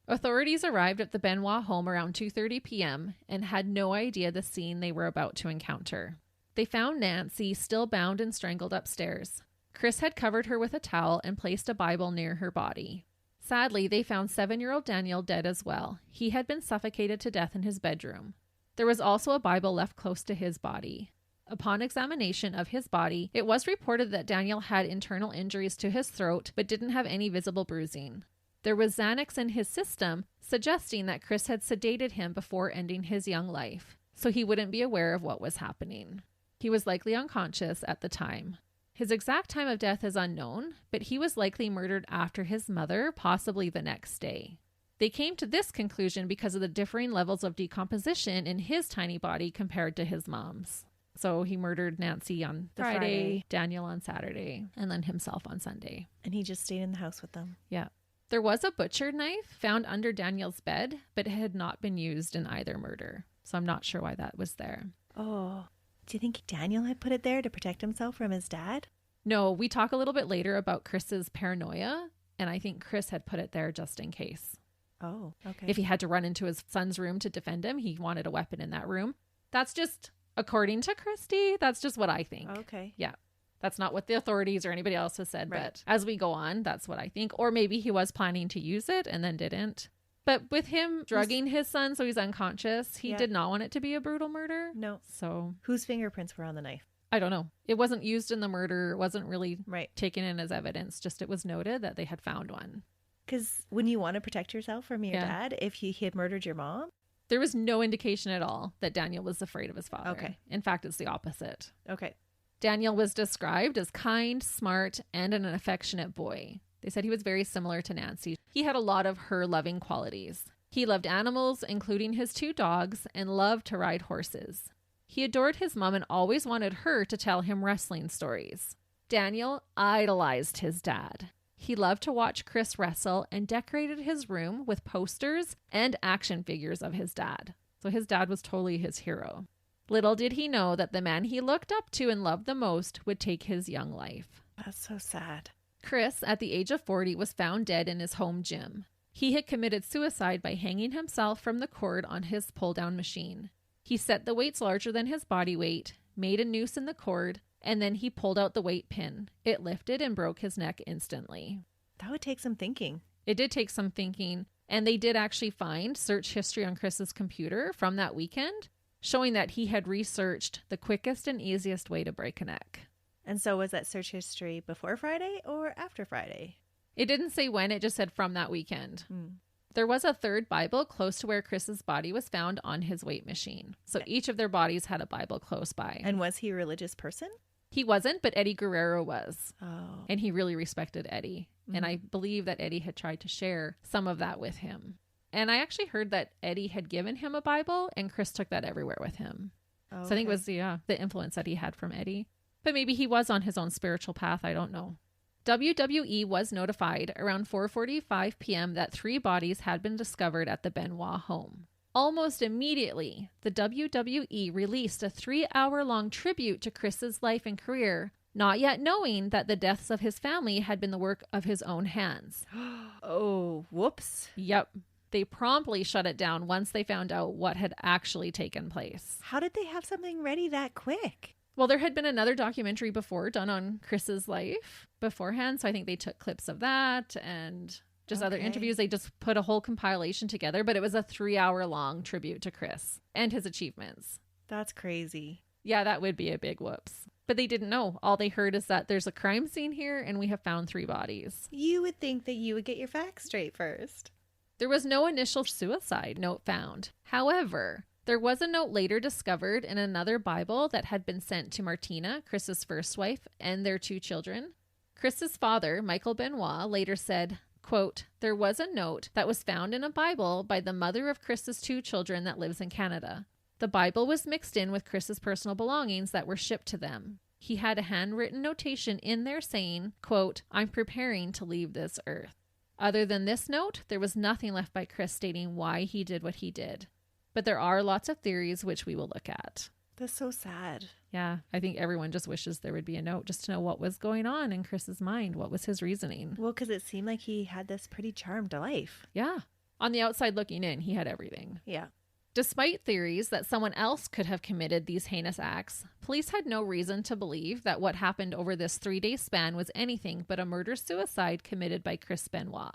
No. Authorities arrived at the Benoit home around 2:30 p.m. and had no idea the scene they were about to encounter. They found Nancy still bound and strangled upstairs. Chris had covered her with a towel and placed a Bible near her body. Sadly, they found 7-year-old Daniel dead as well. He had been suffocated to death in his bedroom. There was also a Bible left close to his body. Upon examination of his body, it was reported that Daniel had internal injuries to his throat but didn't have any visible bruising. There was Xanax in his system, suggesting that Chris had sedated him before ending his young life, so he wouldn't be aware of what was happening. He was likely unconscious at the time. His exact time of death is unknown, but he was likely murdered after his mother, possibly the next day. They came to this conclusion because of the differing levels of decomposition in his tiny body compared to his mom's. So he murdered Nancy on Friday, Daniel on Saturday, and then himself on Sunday. And he just stayed in the house with them. Yeah. There was a butcher knife found under Daniel's bed, but it had not been used in either murder. So I'm not sure why that was there. Oh. Do you think Daniel had put it there to protect himself from his dad? No, we talk a little bit later about Chris's paranoia, and I think Chris had put it there just in case. Oh, okay. If he had to run into his son's room to defend him, he wanted a weapon in that room. That's just, according to Christy, that's just what I think. Okay. Yeah. That's not what the authorities or anybody else has said, Right. But as we go on, that's what I think. Or maybe he was planning to use it and then didn't. But with him drugging his son so he's unconscious, he did not want it to be a brutal murder. No. So Whose fingerprints were on the knife? I don't know. It wasn't used in the murder. It wasn't really Right. taken in as evidence. Just it was noted that they had found one. Because when you want to protect yourself from your dad, if he had murdered your mom? There was no indication at all that Daniel was afraid of his father. Okay. In fact, it's the opposite. Okay. Daniel was described as kind, smart, and an affectionate boy. They said he was very similar to Nancy. He had a lot of her loving qualities. He loved animals, including his 2 dogs, and loved to ride horses. He adored his mom and always wanted her to tell him wrestling stories. Daniel idolized his dad. He loved to watch Chris wrestle and decorated his room with posters and action figures of his dad. So his dad was totally his hero. Little did he know that the man he looked up to and loved the most would take his young life. That's so sad. Chris, at the age of 40, was found dead in his home gym. He had committed suicide by hanging himself from the cord on his pull-down machine. He set the weights larger than his body weight, made a noose in the cord, and then he pulled out the weight pin. It lifted and broke his neck instantly. That would take some thinking. It did take some thinking, and they did actually find search history on Chris's computer from that weekend, showing that he had researched the quickest and easiest way to break a neck. And so was that search history before Friday or after Friday? It didn't say when, it just said from that weekend. There was a third Bible close to where Chris's body was found on his weight machine. So each of their bodies had a Bible close by. And was he a religious person? He wasn't, but Eddie Guerrero was. Oh. And he really respected Eddie. And I believe that Eddie had tried to share some of that with him. And I actually heard that Eddie had given him a Bible and Chris took that everywhere with him. Okay. So I think it was the influence that he had from Eddie. But maybe he was on his own spiritual path. I don't know. WWE was notified around 4:45 p.m. that 3 bodies had been discovered at the Benoit home. Almost immediately, the WWE released a 3-hour-long tribute to Chris's life and career, not yet knowing that the deaths of his family had been the work of his own hands. Oh, whoops. Yep. They promptly shut it down once they found out what had actually taken place. How did they have something ready that quick? Well, there had been another documentary before done on Chris's life beforehand. So I think they took clips of that and just other interviews. They just put a whole compilation together, but it was a 3-hour-long tribute to Chris and his achievements. That's crazy. Yeah, that would be a big whoops. But they didn't know. All they heard is that there's a crime scene here and we have found 3 bodies. You would think that you would get your facts straight first. There was no initial suicide note found. However, there was a note later discovered in another Bible that had been sent to Martina, Chris's first wife, and their 2 children. Chris's father, Michael Benoit, later said, quote, "There was a note that was found in a Bible by the mother of Chris's 2 children that lives in Canada. The Bible was mixed in with Chris's personal belongings that were shipped to them. He had a handwritten notation in there saying, quote, 'I'm preparing to leave this earth.' Other than this note, there was nothing left by Chris stating why he did what he did. But there are lots of theories which we will look at." That's so sad. Yeah, I think everyone just wishes there would be a note just to know what was going on in Chris's mind. What was his reasoning? Well, because it seemed like he had this pretty charmed life. Yeah. On the outside looking in, he had everything. Yeah. Despite theories that someone else could have committed these heinous acts, police had no reason to believe that what happened over this 3-day span was anything but a murder-suicide committed by Chris Benoit.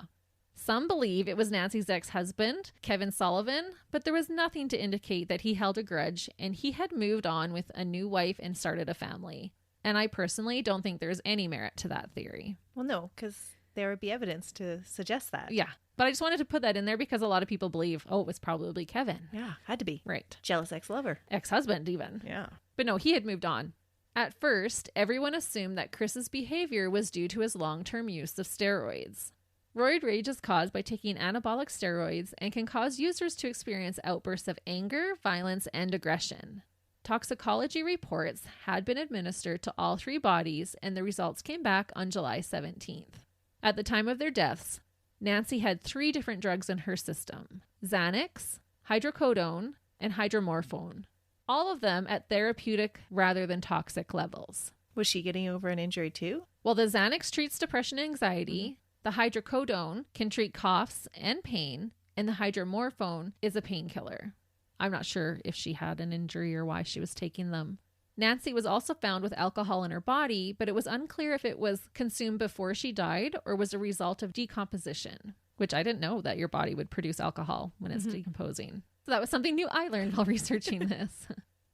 Some believe it was Nancy's ex-husband, Kevin Sullivan, but there was nothing to indicate that he held a grudge and he had moved on with a new wife and started a family. And I personally don't think there's any merit to that theory. Well, no, because there would be evidence to suggest that. Yeah, but I just wanted to put that in there because a lot of people believe, oh, it was probably Kevin. Yeah, had to be. Right. Jealous ex-lover. Ex-husband even. Yeah. But no, he had moved on. At first, everyone assumed that Chris's behavior was due to his long-term use of steroids. Roid rage is caused by taking anabolic steroids and can cause users to experience outbursts of anger, violence, and aggression. Toxicology reports had been administered to all 3 bodies, and the results came back on July 17th. At the time of their deaths, Nancy had 3 different drugs in her system: Xanax, hydrocodone, and hydromorphone. All of them at therapeutic rather than toxic levels. Was she getting over an injury too? Well, the Xanax treats depression and anxiety. The hydrocodone can treat coughs and pain, and the hydromorphone is a painkiller. I'm not sure if she had an injury or why she was taking them. Nancy was also found with alcohol in her body, but it was unclear if it was consumed before she died or was a result of decomposition, which I didn't know that your body would produce alcohol when it's decomposing. So that was something new I learned while researching this.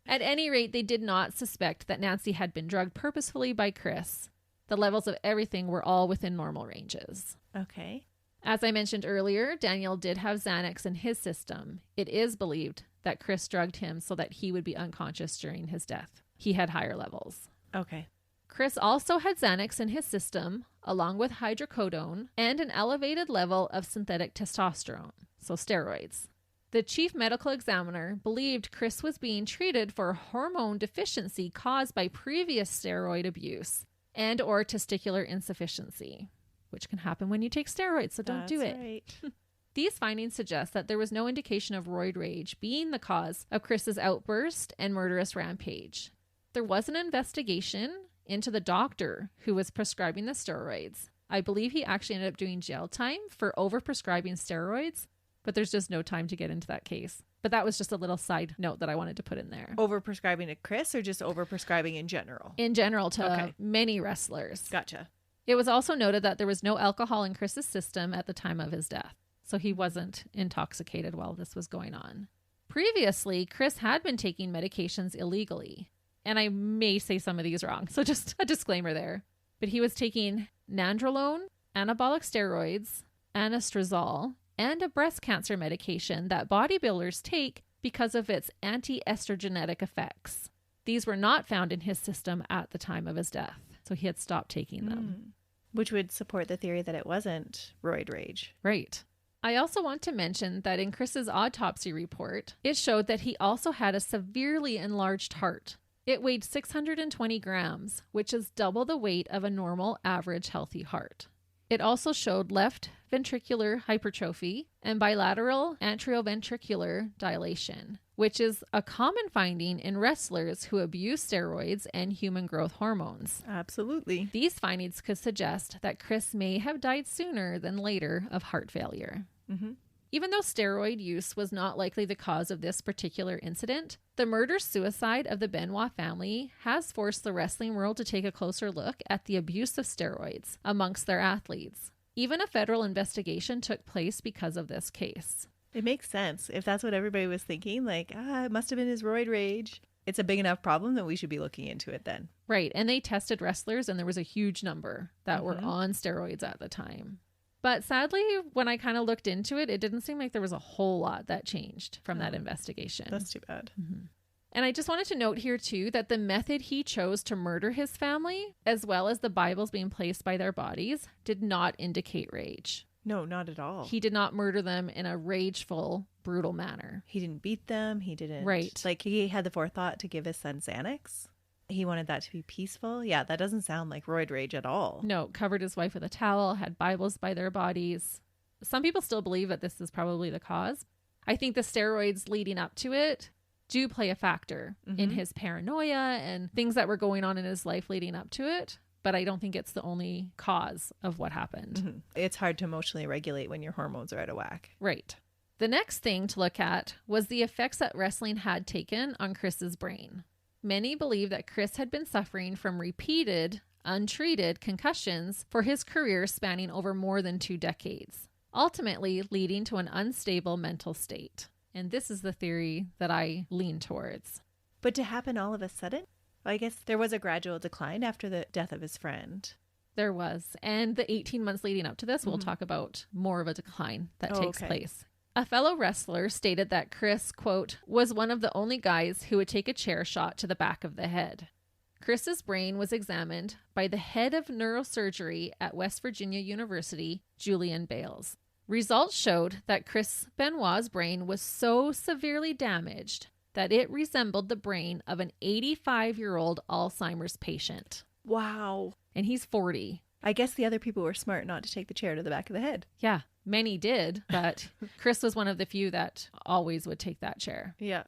At any rate, they did not suspect that Nancy had been drugged purposefully by Chris. The levels of everything were all within normal ranges. Okay. As I mentioned earlier, Daniel did have Xanax in his system. It is believed that Chris drugged him so that he would be unconscious during his death. He had higher levels. Okay. Chris also had Xanax in his system, along with hydrocodone and an elevated level of synthetic testosterone, so steroids. The chief medical examiner believed Chris was being treated for a hormone deficiency caused by previous steroid abuse and or testicular insufficiency, which can happen when you take steroids, so don't do it. Right. These findings suggest that there was no indication of roid rage being the cause of Chris's outburst and murderous rampage. There was an investigation into the doctor who was prescribing the steroids. I believe he actually ended up doing jail time for overprescribing steroids, but there's just no time to get into that case. But that was just a little side note that I wanted to put in there. Overprescribing to Chris or just overprescribing in general? In general to many wrestlers. Gotcha. It was also noted that there was no alcohol in Chris's system at the time of his death, so he wasn't intoxicated while this was going on. Previously, Chris had been taking medications illegally, and I may say some of these wrong, so just a disclaimer there. But he was taking nandrolone, anabolic steroids, anastrozole, and a breast cancer medication that bodybuilders take because of its anti-estrogenic effects. These were not found in his system at the time of his death, so he had stopped taking them. Which would support the theory that it wasn't roid rage. Right. I also want to mention that in Chris's autopsy report, it showed that he also had a severely enlarged heart. It weighed 620 grams, which is double the weight of a normal, average, healthy heart. It also showed left ventricular hypertrophy and bilateral atrioventricular dilation, which is a common finding in wrestlers who abuse steroids and human growth hormones. Absolutely. These findings could suggest that Chris may have died sooner than later of heart failure. Mm-hmm. Even though steroid use was not likely the cause of this particular incident, the murder-suicide of the Benoit family has forced the wrestling world to take a closer look at the abuse of steroids amongst their athletes. Even a federal investigation took place because of this case. It makes sense. If that's what everybody was thinking, like, it must have been his roid rage. It's a big enough problem that we should be looking into it then. Right, and they tested wrestlers, and there was a huge number that were on steroids at the time. But sadly, when I kind of looked into it, it didn't seem like there was a whole lot that changed from that investigation. That's too bad. Mm-hmm. And I just wanted to note here, too, that the method he chose to murder his family, as well as the Bibles being placed by their bodies, did not indicate rage. No, not at all. He did not murder them in a rageful, brutal manner. He didn't beat them. He didn't. Right. Like, he had the forethought to give his son Xanax. He wanted that to be peaceful. Yeah, that doesn't sound like roid rage at all. No, covered his wife with a towel, had Bibles by their bodies. Some people still believe that this is probably the cause. I think the steroids leading up to it do play a factor in his paranoia and things that were going on in his life leading up to it. But I don't think it's the only cause of what happened. Mm-hmm. It's hard to emotionally regulate when your hormones are out of whack. Right. The next thing to look at was the effects that wrestling had taken on Chris's brain. Many believe that Chris had been suffering from repeated, untreated concussions for his career spanning over more than 2 decades, ultimately leading to an unstable mental state. And this is the theory that I lean towards. But to happen all of a sudden? I guess there was a gradual decline after the death of his friend. There was. And the 18 months leading up to this, we'll talk about more of a decline that takes place. A fellow wrestler stated that Chris, quote, was one of the only guys who would take a chair shot to the back of the head. Chris's brain was examined by the head of neurosurgery at West Virginia University, Julian Bales. Results showed that Chris Benoit's brain was so severely damaged that it resembled the brain of an 85-year-old Alzheimer's patient. Wow. And he's 40. I guess the other people were smart not to take the chair to the back of the head. Yeah, many did, but Chris was one of the few that always would take that chair. Yeah.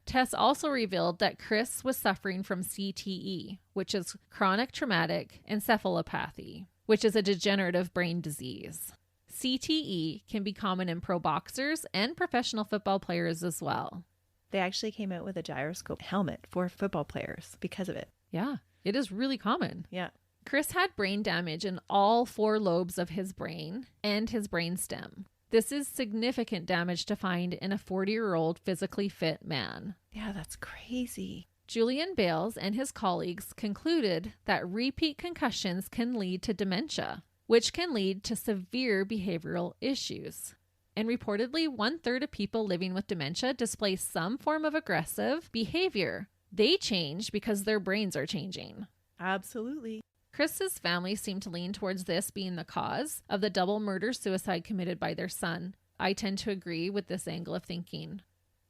Tests also revealed that Chris was suffering from CTE, which is chronic traumatic encephalopathy, which is a degenerative brain disease. CTE can be common in pro boxers and professional football players as well. They actually came out with a gyroscope helmet for football players because of it. Yeah, it is really common. Yeah. Chris had brain damage in all 4 lobes of his brain and his brainstem. This is significant damage to find in a 40-year-old physically fit man. Yeah, that's crazy. Julian Bales and his colleagues concluded that repeat concussions can lead to dementia, which can lead to severe behavioral issues. And reportedly, 1/3 of people living with dementia display some form of aggressive behavior. They change because their brains are changing. Absolutely. Chris's family seemed to lean towards this being the cause of the double murder-suicide committed by their son. I tend to agree with this angle of thinking.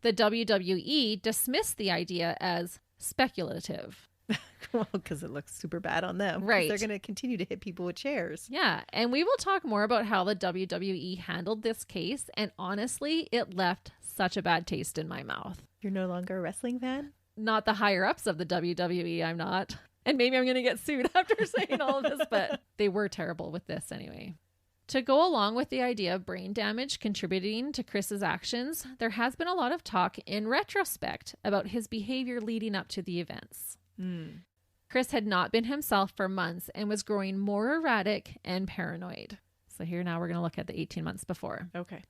The WWE dismissed the idea as speculative. Well, because it looks super bad on them. 'Cause Right. they're going to continue to hit people with chairs. Yeah, and we will talk more about how the WWE handled this case, and honestly, it left such a bad taste in my mouth. You're no longer a wrestling fan? Not the higher-ups of the WWE, I'm not. And maybe I'm going to get sued after saying all of this, but they were terrible with this anyway. To go along with the idea of brain damage contributing to Chris's actions, there has been a lot of talk in retrospect about his behavior leading up to the events. Chris had not been himself for months and was growing more erratic and paranoid. So here now we're going to look at the 18 months before. Okay.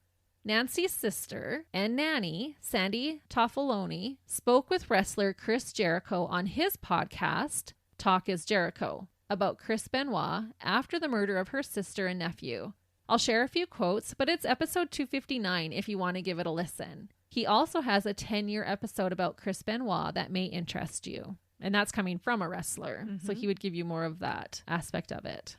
Nancy's sister and nanny, Sandy Toffoloni, spoke with wrestler Chris Jericho on his podcast, Talk is Jericho, about Chris Benoit after the murder of her sister and nephew. I'll share a few quotes, but it's episode 259 if you want to give it a listen. He also has a 10-year episode about Chris Benoit that may interest you. And that's coming from a wrestler. So he would give you more of that aspect of it.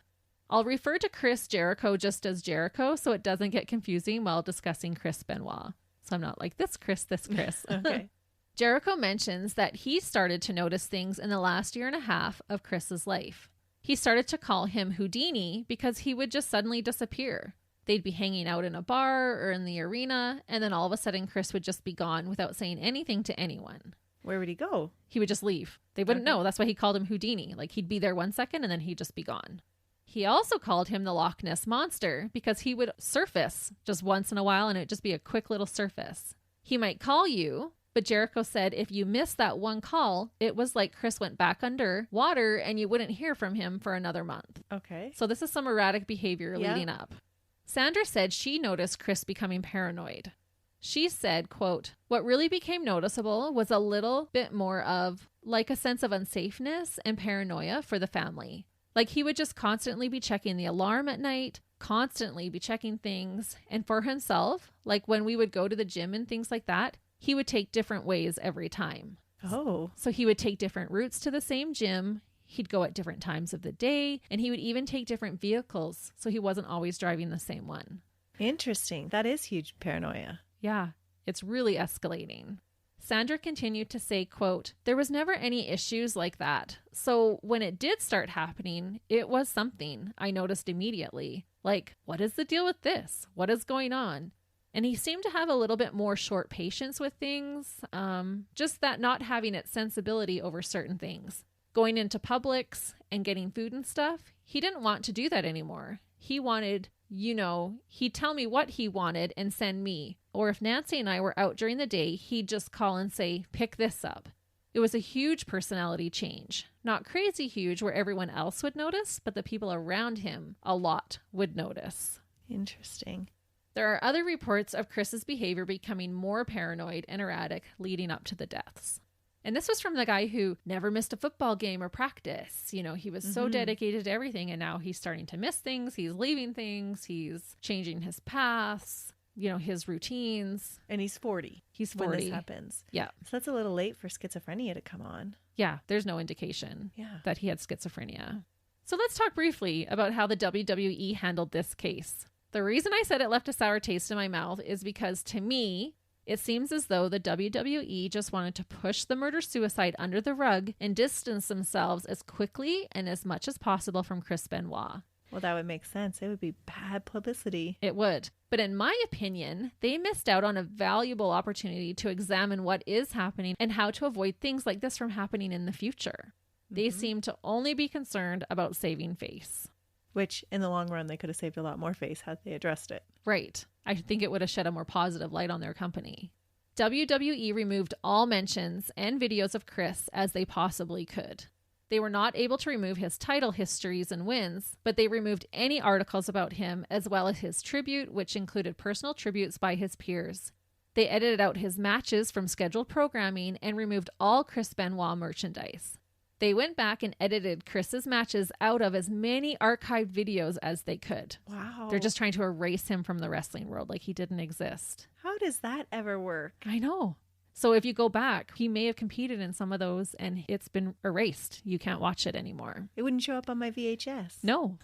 I'll refer to Chris Jericho just as Jericho so it doesn't get confusing while discussing Chris Benoit. So I'm not like this Chris, this Chris. Okay. Jericho mentions that he started to notice things in the last year and a half of Chris's life. He started to call him Houdini because he would just suddenly disappear. They'd be hanging out in a bar or in the arena, and then all of a sudden Chris would just be gone without saying anything to anyone. Where would he go? He would just leave. They wouldn't know. That's why he called him Houdini. Like he'd be there 1 second and then he'd just be gone. He also called him the Loch Ness Monster because he would surface just once in a while and it'd just be a quick little surface. He might call you, but Jericho said if you missed that one call, it was like Chris went back under water and you wouldn't hear from him for another month. Okay. So this is some erratic behavior leading up. Sandra said she noticed Chris becoming paranoid. She said, quote, what really became noticeable was a little bit more of like a sense of unsafeness and paranoia for the family. Like he would just constantly be checking the alarm at night, constantly be checking things. And for himself, like when we would go to the gym and things like that, he would take different ways every time. Oh. So he would take different routes to the same gym. He'd go at different times of the day, and he would even take different vehicles. So he wasn't always driving the same one. Interesting. That is huge paranoia. Yeah, it's really escalating. Sandra continued to say, quote, there was never any issues like that. So when it did start happening, it was something I noticed immediately. Like, what is the deal with this? What is going on? And he seemed to have a little bit more short patience with things. Just that not having its sensibility over certain things. Going into Publix and getting food and stuff, he didn't want to do that anymore. He wanted, he'd tell me what he wanted and send me. Or if Nancy and I were out during the day, he'd just call and say, pick this up. It was a huge personality change. Not crazy huge where everyone else would notice, but the people around him a lot would notice. Interesting. There are other reports of Chris's behavior becoming more paranoid and erratic leading up to the deaths. And this was from the guy who never missed a football game or practice. He was so dedicated to everything, and now he's starting to miss things. He's leaving things. He's changing his paths, his routines. And he's 40. He's 40. When this happens. Yeah. So that's a little late for schizophrenia to come on. Yeah, there's no indication Yeah. that he had schizophrenia. So let's talk briefly about how the WWE handled this case. The reason I said it left a sour taste in my mouth is because to me, it seems as though the WWE just wanted to push the murder-suicide under the rug and distance themselves as quickly and as much as possible from Chris Benoit. Well, that would make sense. It would be bad publicity. It would. But in my opinion, they missed out on a valuable opportunity to examine what is happening and how to avoid things like this from happening in the future. They seem to only be concerned about saving face. Which, in the long run, they could have saved a lot more face had they addressed it. Right. I think it would have shed a more positive light on their company. WWE removed all mentions and videos of Chris as they possibly could. They were not able to remove his title histories and wins, but they removed any articles about him as well as his tribute, which included personal tributes by his peers. They edited out his matches from scheduled programming and removed all Chris Benoit merchandise. They went back and edited Chris's matches out of as many archived videos as they could. Wow. They're just trying to erase him from the wrestling world like he didn't exist. How does that ever work? I know. So if you go back, he may have competed in some of those and it's been erased. You can't watch it anymore. It wouldn't show up on my VHS. No.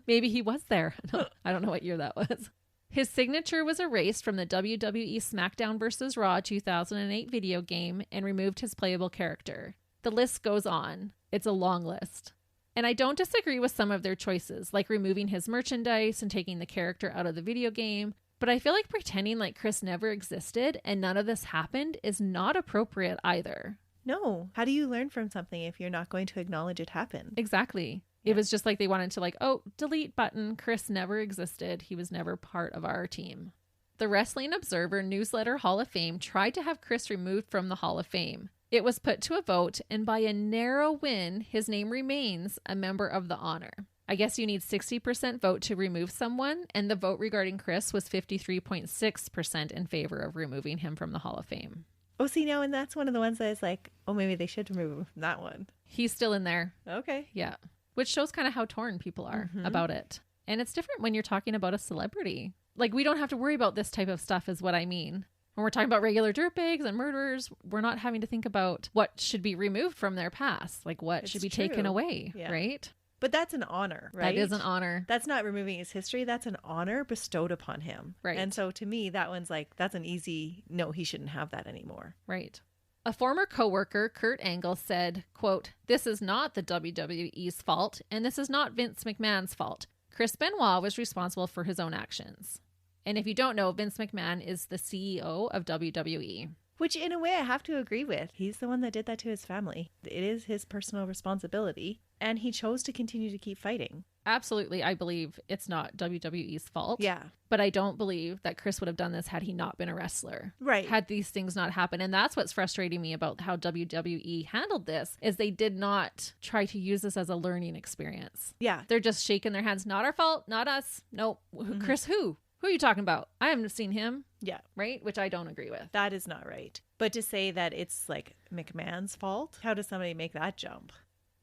Maybe he was there. No, I don't know what year that was. His signature was erased from the WWE SmackDown vs. Raw 2008 video game and removed his playable character. The list goes on. It's a long list. And I don't disagree with some of their choices, like removing his merchandise and taking the character out of the video game. But I feel like pretending like Chris never existed and none of this happened is not appropriate either. No. How do you learn from something if you're not going to acknowledge it happened? Exactly. It was just like they wanted to delete button. Chris never existed. He was never part of our team. The Wrestling Observer Newsletter Hall of Fame tried to have Chris removed from the Hall of Fame. It was put to a vote, and by a narrow win, his name remains a member of the honor. I guess you need 60% vote to remove someone, and the vote regarding Chris was 53.6% in favor of removing him from the Hall of Fame. Oh, see, now, and that's one of the ones that is like, oh, maybe they should remove him from that one. He's still in there. Okay. Yeah. Which shows kind of how torn people are about it. And it's different when you're talking about a celebrity. Like, we don't have to worry about this type of stuff is what I mean. When we're talking about regular dirtbags and murderers, we're not having to think about what should be removed from their past. Like, what should be taken away, right? But that's an honor, right? That is an honor. That's not removing his history. That's an honor bestowed upon him. Right. And so to me, that one's like, that's an easy, no, he shouldn't have that anymore. Right. A former coworker, Kurt Angle, said, quote, "This is not the WWE's fault, and this is not Vince McMahon's fault. Chris Benoit was responsible for his own actions." And if you don't know, Vince McMahon is the CEO of WWE. Which, in a way, I have to agree with. He's the one that did that to his family. It is his personal responsibility, and he chose to continue to keep fighting. Absolutely, I believe it's not WWE's fault. Yeah. But I don't believe that Chris would have done this had he not been a wrestler. Right. Had these things not happened. And that's what's frustrating me about how WWE handled this, is they did not try to use this as a learning experience. Yeah. They're just shaking their heads. Not our fault. Not us. Nope. Chris who? Who are you talking about? I haven't seen him. Yeah. Right? Which I don't agree with. That is not right. But to say that it's like McMahon's fault, how does somebody make that jump?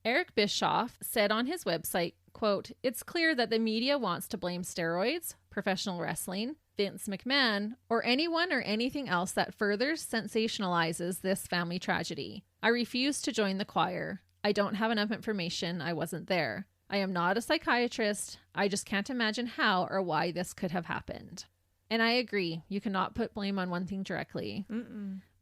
Eric Bischoff said on his website, quote, "It's clear that the media wants to blame steroids, professional wrestling, Vince McMahon, or anyone or anything else that further sensationalizes this family tragedy. I refuse to join the choir. I don't have enough information. I wasn't there. I am not a psychiatrist. I just can't imagine how or why this could have happened." And I agree. You cannot put blame on one thing directly.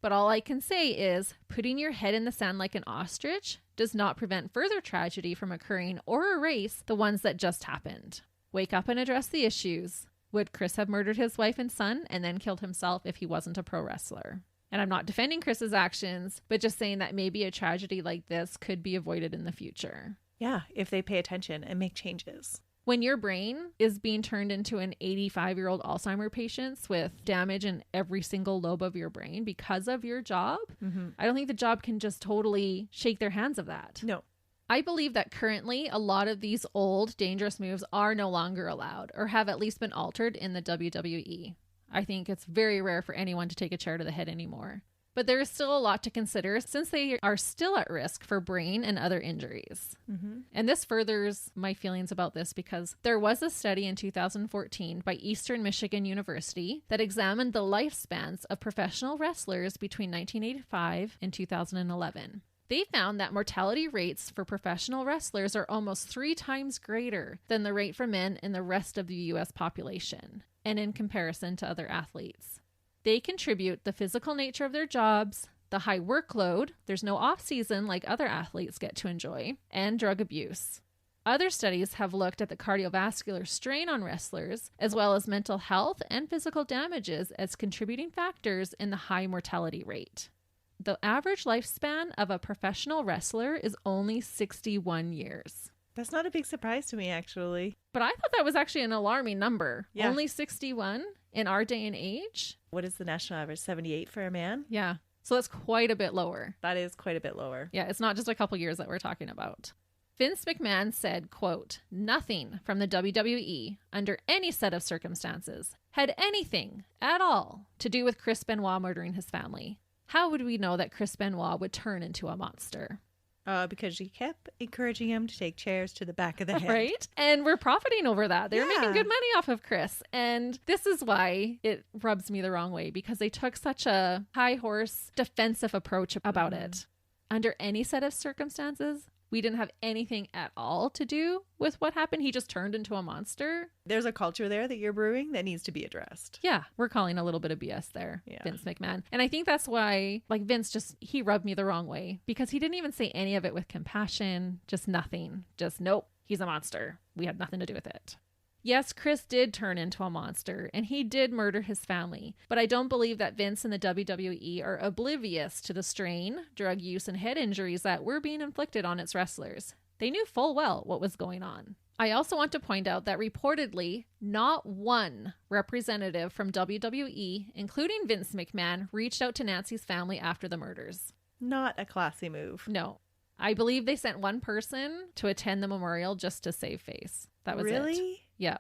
But all I can say is putting your head in the sand like an ostrich does not prevent further tragedy from occurring or erase the ones that just happened. Wake up and address the issues. Would Chris have murdered his wife and son and then killed himself if he wasn't a pro wrestler? And I'm not defending Chris's actions, but just saying that maybe a tragedy like this could be avoided in the future. Yeah, if they pay attention and make changes. When your brain is being turned into an 85-year-old Alzheimer patient with damage in every single lobe of your brain because of your job, I don't think the job can just totally shake their hands of that. No. I believe that currently a lot of these old, dangerous moves are no longer allowed or have at least been altered in the WWE. I think it's very rare for anyone to take a chair to the head anymore. But there is still a lot to consider since they are still at risk for brain and other injuries. And this furthers my feelings about this because there was a study in 2014 by Eastern Michigan University that examined the lifespans of professional wrestlers between 1985 and 2011. They found that mortality rates for professional wrestlers are almost 3 times greater than the rate for men in the rest of the U.S. population, and in comparison to other athletes. They contribute the physical nature of their jobs, the high workload, there's no off season like other athletes get to enjoy, and drug abuse. Other studies have looked at the cardiovascular strain on wrestlers, as well as mental health and physical damages as contributing factors in the high mortality rate. The average lifespan of a professional wrestler is only 61 years. That's not a big surprise to me, actually. But I thought that was actually an alarming number. Yeah. Only 61 in our day and age? What is the national average? 78 for a man? Yeah. So that's quite a bit lower. That is quite a bit lower. Yeah, it's not just a couple years that we're talking about. Vince McMahon said, quote, "Nothing from the WWE, under any set of circumstances, had anything at all to do with Chris Benoit murdering his family. How would we know that Chris Benoit would turn into a monster?" Because she kept encouraging him to take chairs to the back of the head. Right? And we're profiting over that. They're Yeah. making good money off of Chris. And this is why it rubs me the wrong way, because they took such a high horse defensive approach about it. Under any set of circumstances, we didn't have anything at all to do with what happened. He just turned into a monster. There's a culture there that you're brewing that needs to be addressed. Yeah, we're calling a little bit of BS there, Yeah. Vince McMahon. And I think that's why, like, Vince he rubbed me the wrong way, because he didn't even say any of it with compassion, just nothing. Just, nope, he's a monster. We had nothing to do with it. Yes, Chris did turn into a monster, and he did murder his family, but I don't believe that Vince and the WWE are oblivious to the strain, drug use, and head injuries that were being inflicted on its wrestlers. They knew full well what was going on. I also want to point out that reportedly, not one representative from WWE, including Vince McMahon, reached out to Nancy's family after the murders. Not a classy move. No. I believe they sent one person to attend the memorial just to save face. That was it. Really? Yeah.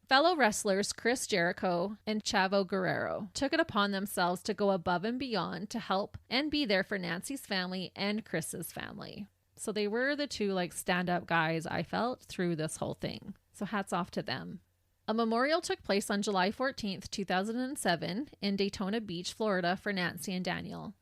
Fellow wrestlers Chris Jericho and Chavo Guerrero took it upon themselves to go above and beyond to help and be there for Nancy's family and Chris's family. So they were the two stand-up guys, I felt, through this whole thing. So hats off to them. A memorial took place on July 14th, 2007 in Daytona Beach, Florida for Nancy and Daniel.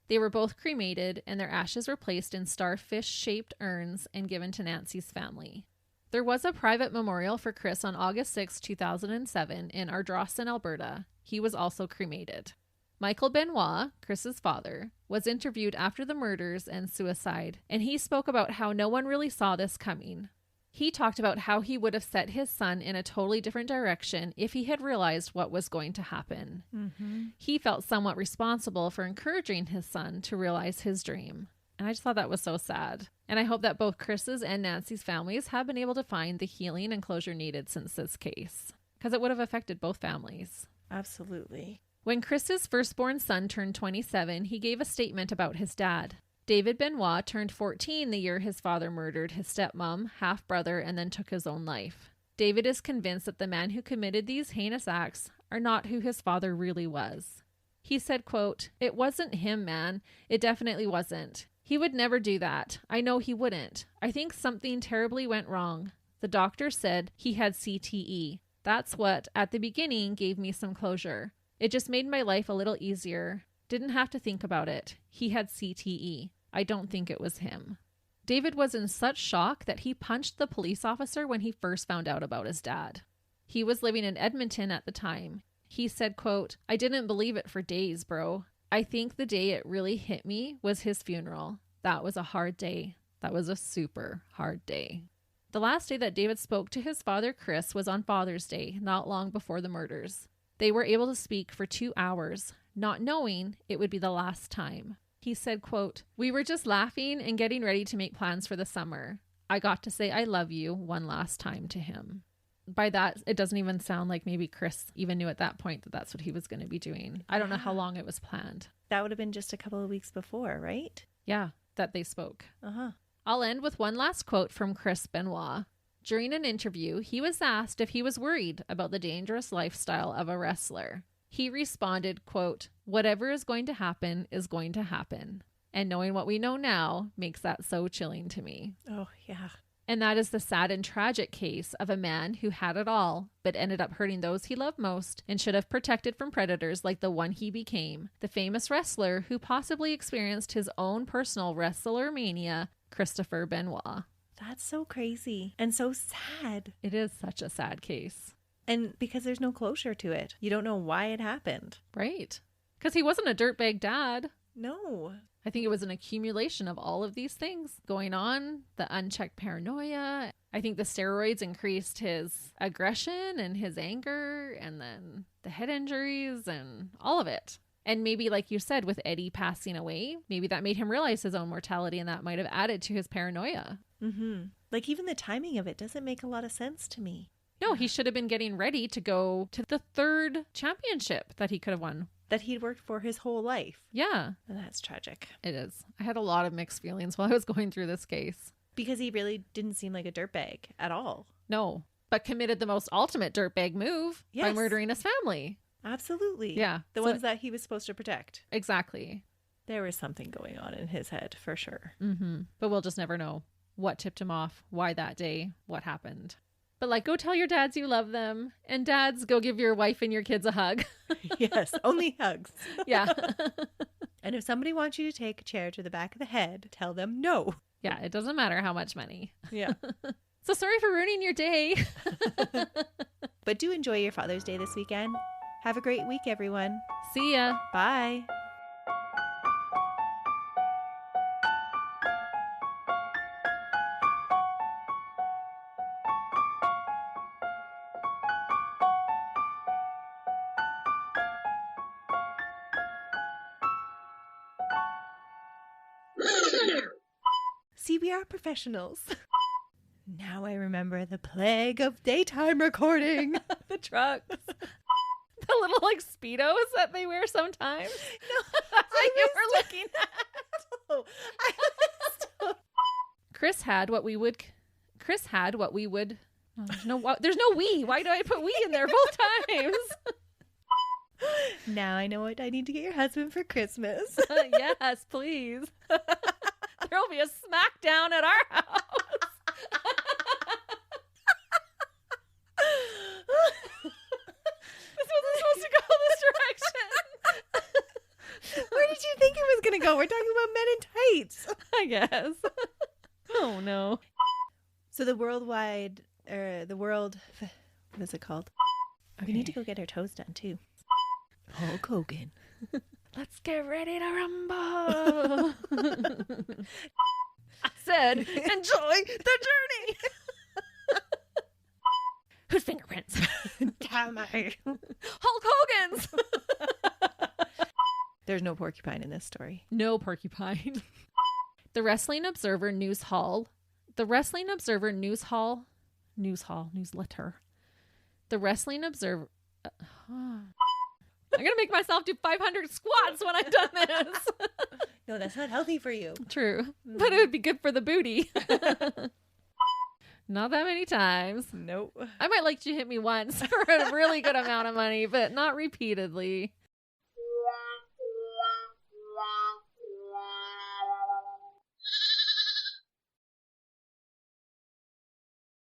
They were both cremated and their ashes were placed in starfish-shaped urns and given to Nancy's family. There was a private memorial for Chris on August 6, 2007 in Ardrossan, Alberta. He was also cremated. Michael Benoit, Chris's father, was interviewed after the murders and suicide, and he spoke about how no one really saw this coming. He talked about how he would have set his son in a totally different direction if he had realized what was going to happen. Mm-hmm. He felt somewhat responsible for encouraging his son to realize his dream. And I just thought that was so sad. And I hope that both Chris's and Nancy's families have been able to find the healing and closure needed since this case, because it would have affected both families. Absolutely. When Chris's firstborn son turned 27, he gave a statement about his dad. David Benoit turned 14 the year his father murdered his stepmom, half-brother, and then took his own life. David is convinced that the man who committed these heinous acts are not who his father really was. He said, quote, "It wasn't him, man. It definitely wasn't. He would never do that. I know he wouldn't. I think something terribly went wrong. The doctor said he had CTE. That's what, at the beginning, gave me some closure. It just made my life a little easier. Didn't have to think about it. He had CTE. I don't think it was him." David was in such shock that he punched the police officer when he first found out about his dad. He was living in Edmonton at the time. He said, quote, "I didn't believe it for days, bro. I think the day it really hit me was his funeral. That was a hard day. That was a super hard day." The last day that David spoke to his father, Chris, was on Father's Day, not long before the murders. They were able to speak for 2 hours, not knowing it would be the last time. He said, quote, "We were just laughing and getting ready to make plans for the summer. I got to say I love you one last time to him." By that, it doesn't even sound like maybe Chris even knew at that point that that's what he was going to be doing. I don't know how long it was planned. That would have been just a couple of weeks before, right? Yeah, that they spoke. Uh-huh. I'll end with one last quote from Chris Benoit. During an interview, he was asked if he was worried about the dangerous lifestyle of a wrestler. He responded, quote, "Whatever is going to happen is going to happen. And knowing what we know now makes that so chilling to me." Oh, yeah. And that is the sad and tragic case of a man who had it all, but ended up hurting those he loved most and should have protected from predators like the one he became, the famous wrestler who possibly experienced his own personal wrestler mania, Christopher Benoit. That's so crazy and so sad. It is such a sad case. And because there's no closure to it. You don't know why it happened. Right. Because he wasn't a dirtbag dad. No. I think it was an accumulation of all of these things going on, the unchecked paranoia. I think the steroids increased his aggression and his anger, and then the head injuries and all of it. And maybe, like you said, with Eddie passing away, maybe that made him realize his own mortality, and that might have added to his paranoia. Mm-hmm. Like, even the timing of it doesn't make a lot of sense to me. No, he should have been getting ready to go to the 3rd championship that he could have won. That he'd worked for his whole life. Yeah. And that's tragic. It is. I had a lot of mixed feelings while I was going through this case. Because he really didn't seem like a dirtbag at all. No, but committed the most ultimate dirtbag move by Yes. murdering his family. Absolutely. Yeah. The ones that he was supposed to protect. Exactly. There was something going on in his head for sure. Mm-hmm. But we'll just never know what tipped him off, why that day, what happened. But like, go tell your dads you love them. And dads, go give your wife and your kids a hug. Yes, only hugs. Yeah. And if somebody wants you to take a chair to the back of the head, tell them no. Yeah, it doesn't matter how much money. Yeah. So sorry for ruining your day. But do enjoy your Father's Day this weekend. Have a great week, everyone. See ya. Bye. See, we are professionals. Now I remember the plague of daytime recording. The trucks. The little like Speedos that they wear sometimes. No, That's what you were looking at. Oh, Chris had what we would. Oh, there's no we. Why do I put we in there both times? Now I know what I need to get your husband for Christmas. Yes, please. There'll be a smackdown at our house. This wasn't supposed to go this direction. Where did you think it was going to go? We're talking about Men in Tights. I guess. Oh, no. So the what is it called? Okay. We need to go get our toes done too. Hulk Hogan. Let's get ready to rumble. I said, enjoy the journey. Whose fingerprints? Damn it. Hulk Hogan's. There's no porcupine in this story. No porcupine. The Wrestling Observer Newsletter. The Wrestling Observer I'm going to make myself do 500 squats when I've done this. No, that's not healthy for you. True. But it would be good for the booty. Not that many times. Nope. I might like you hit me once for a really good amount of money, but not repeatedly.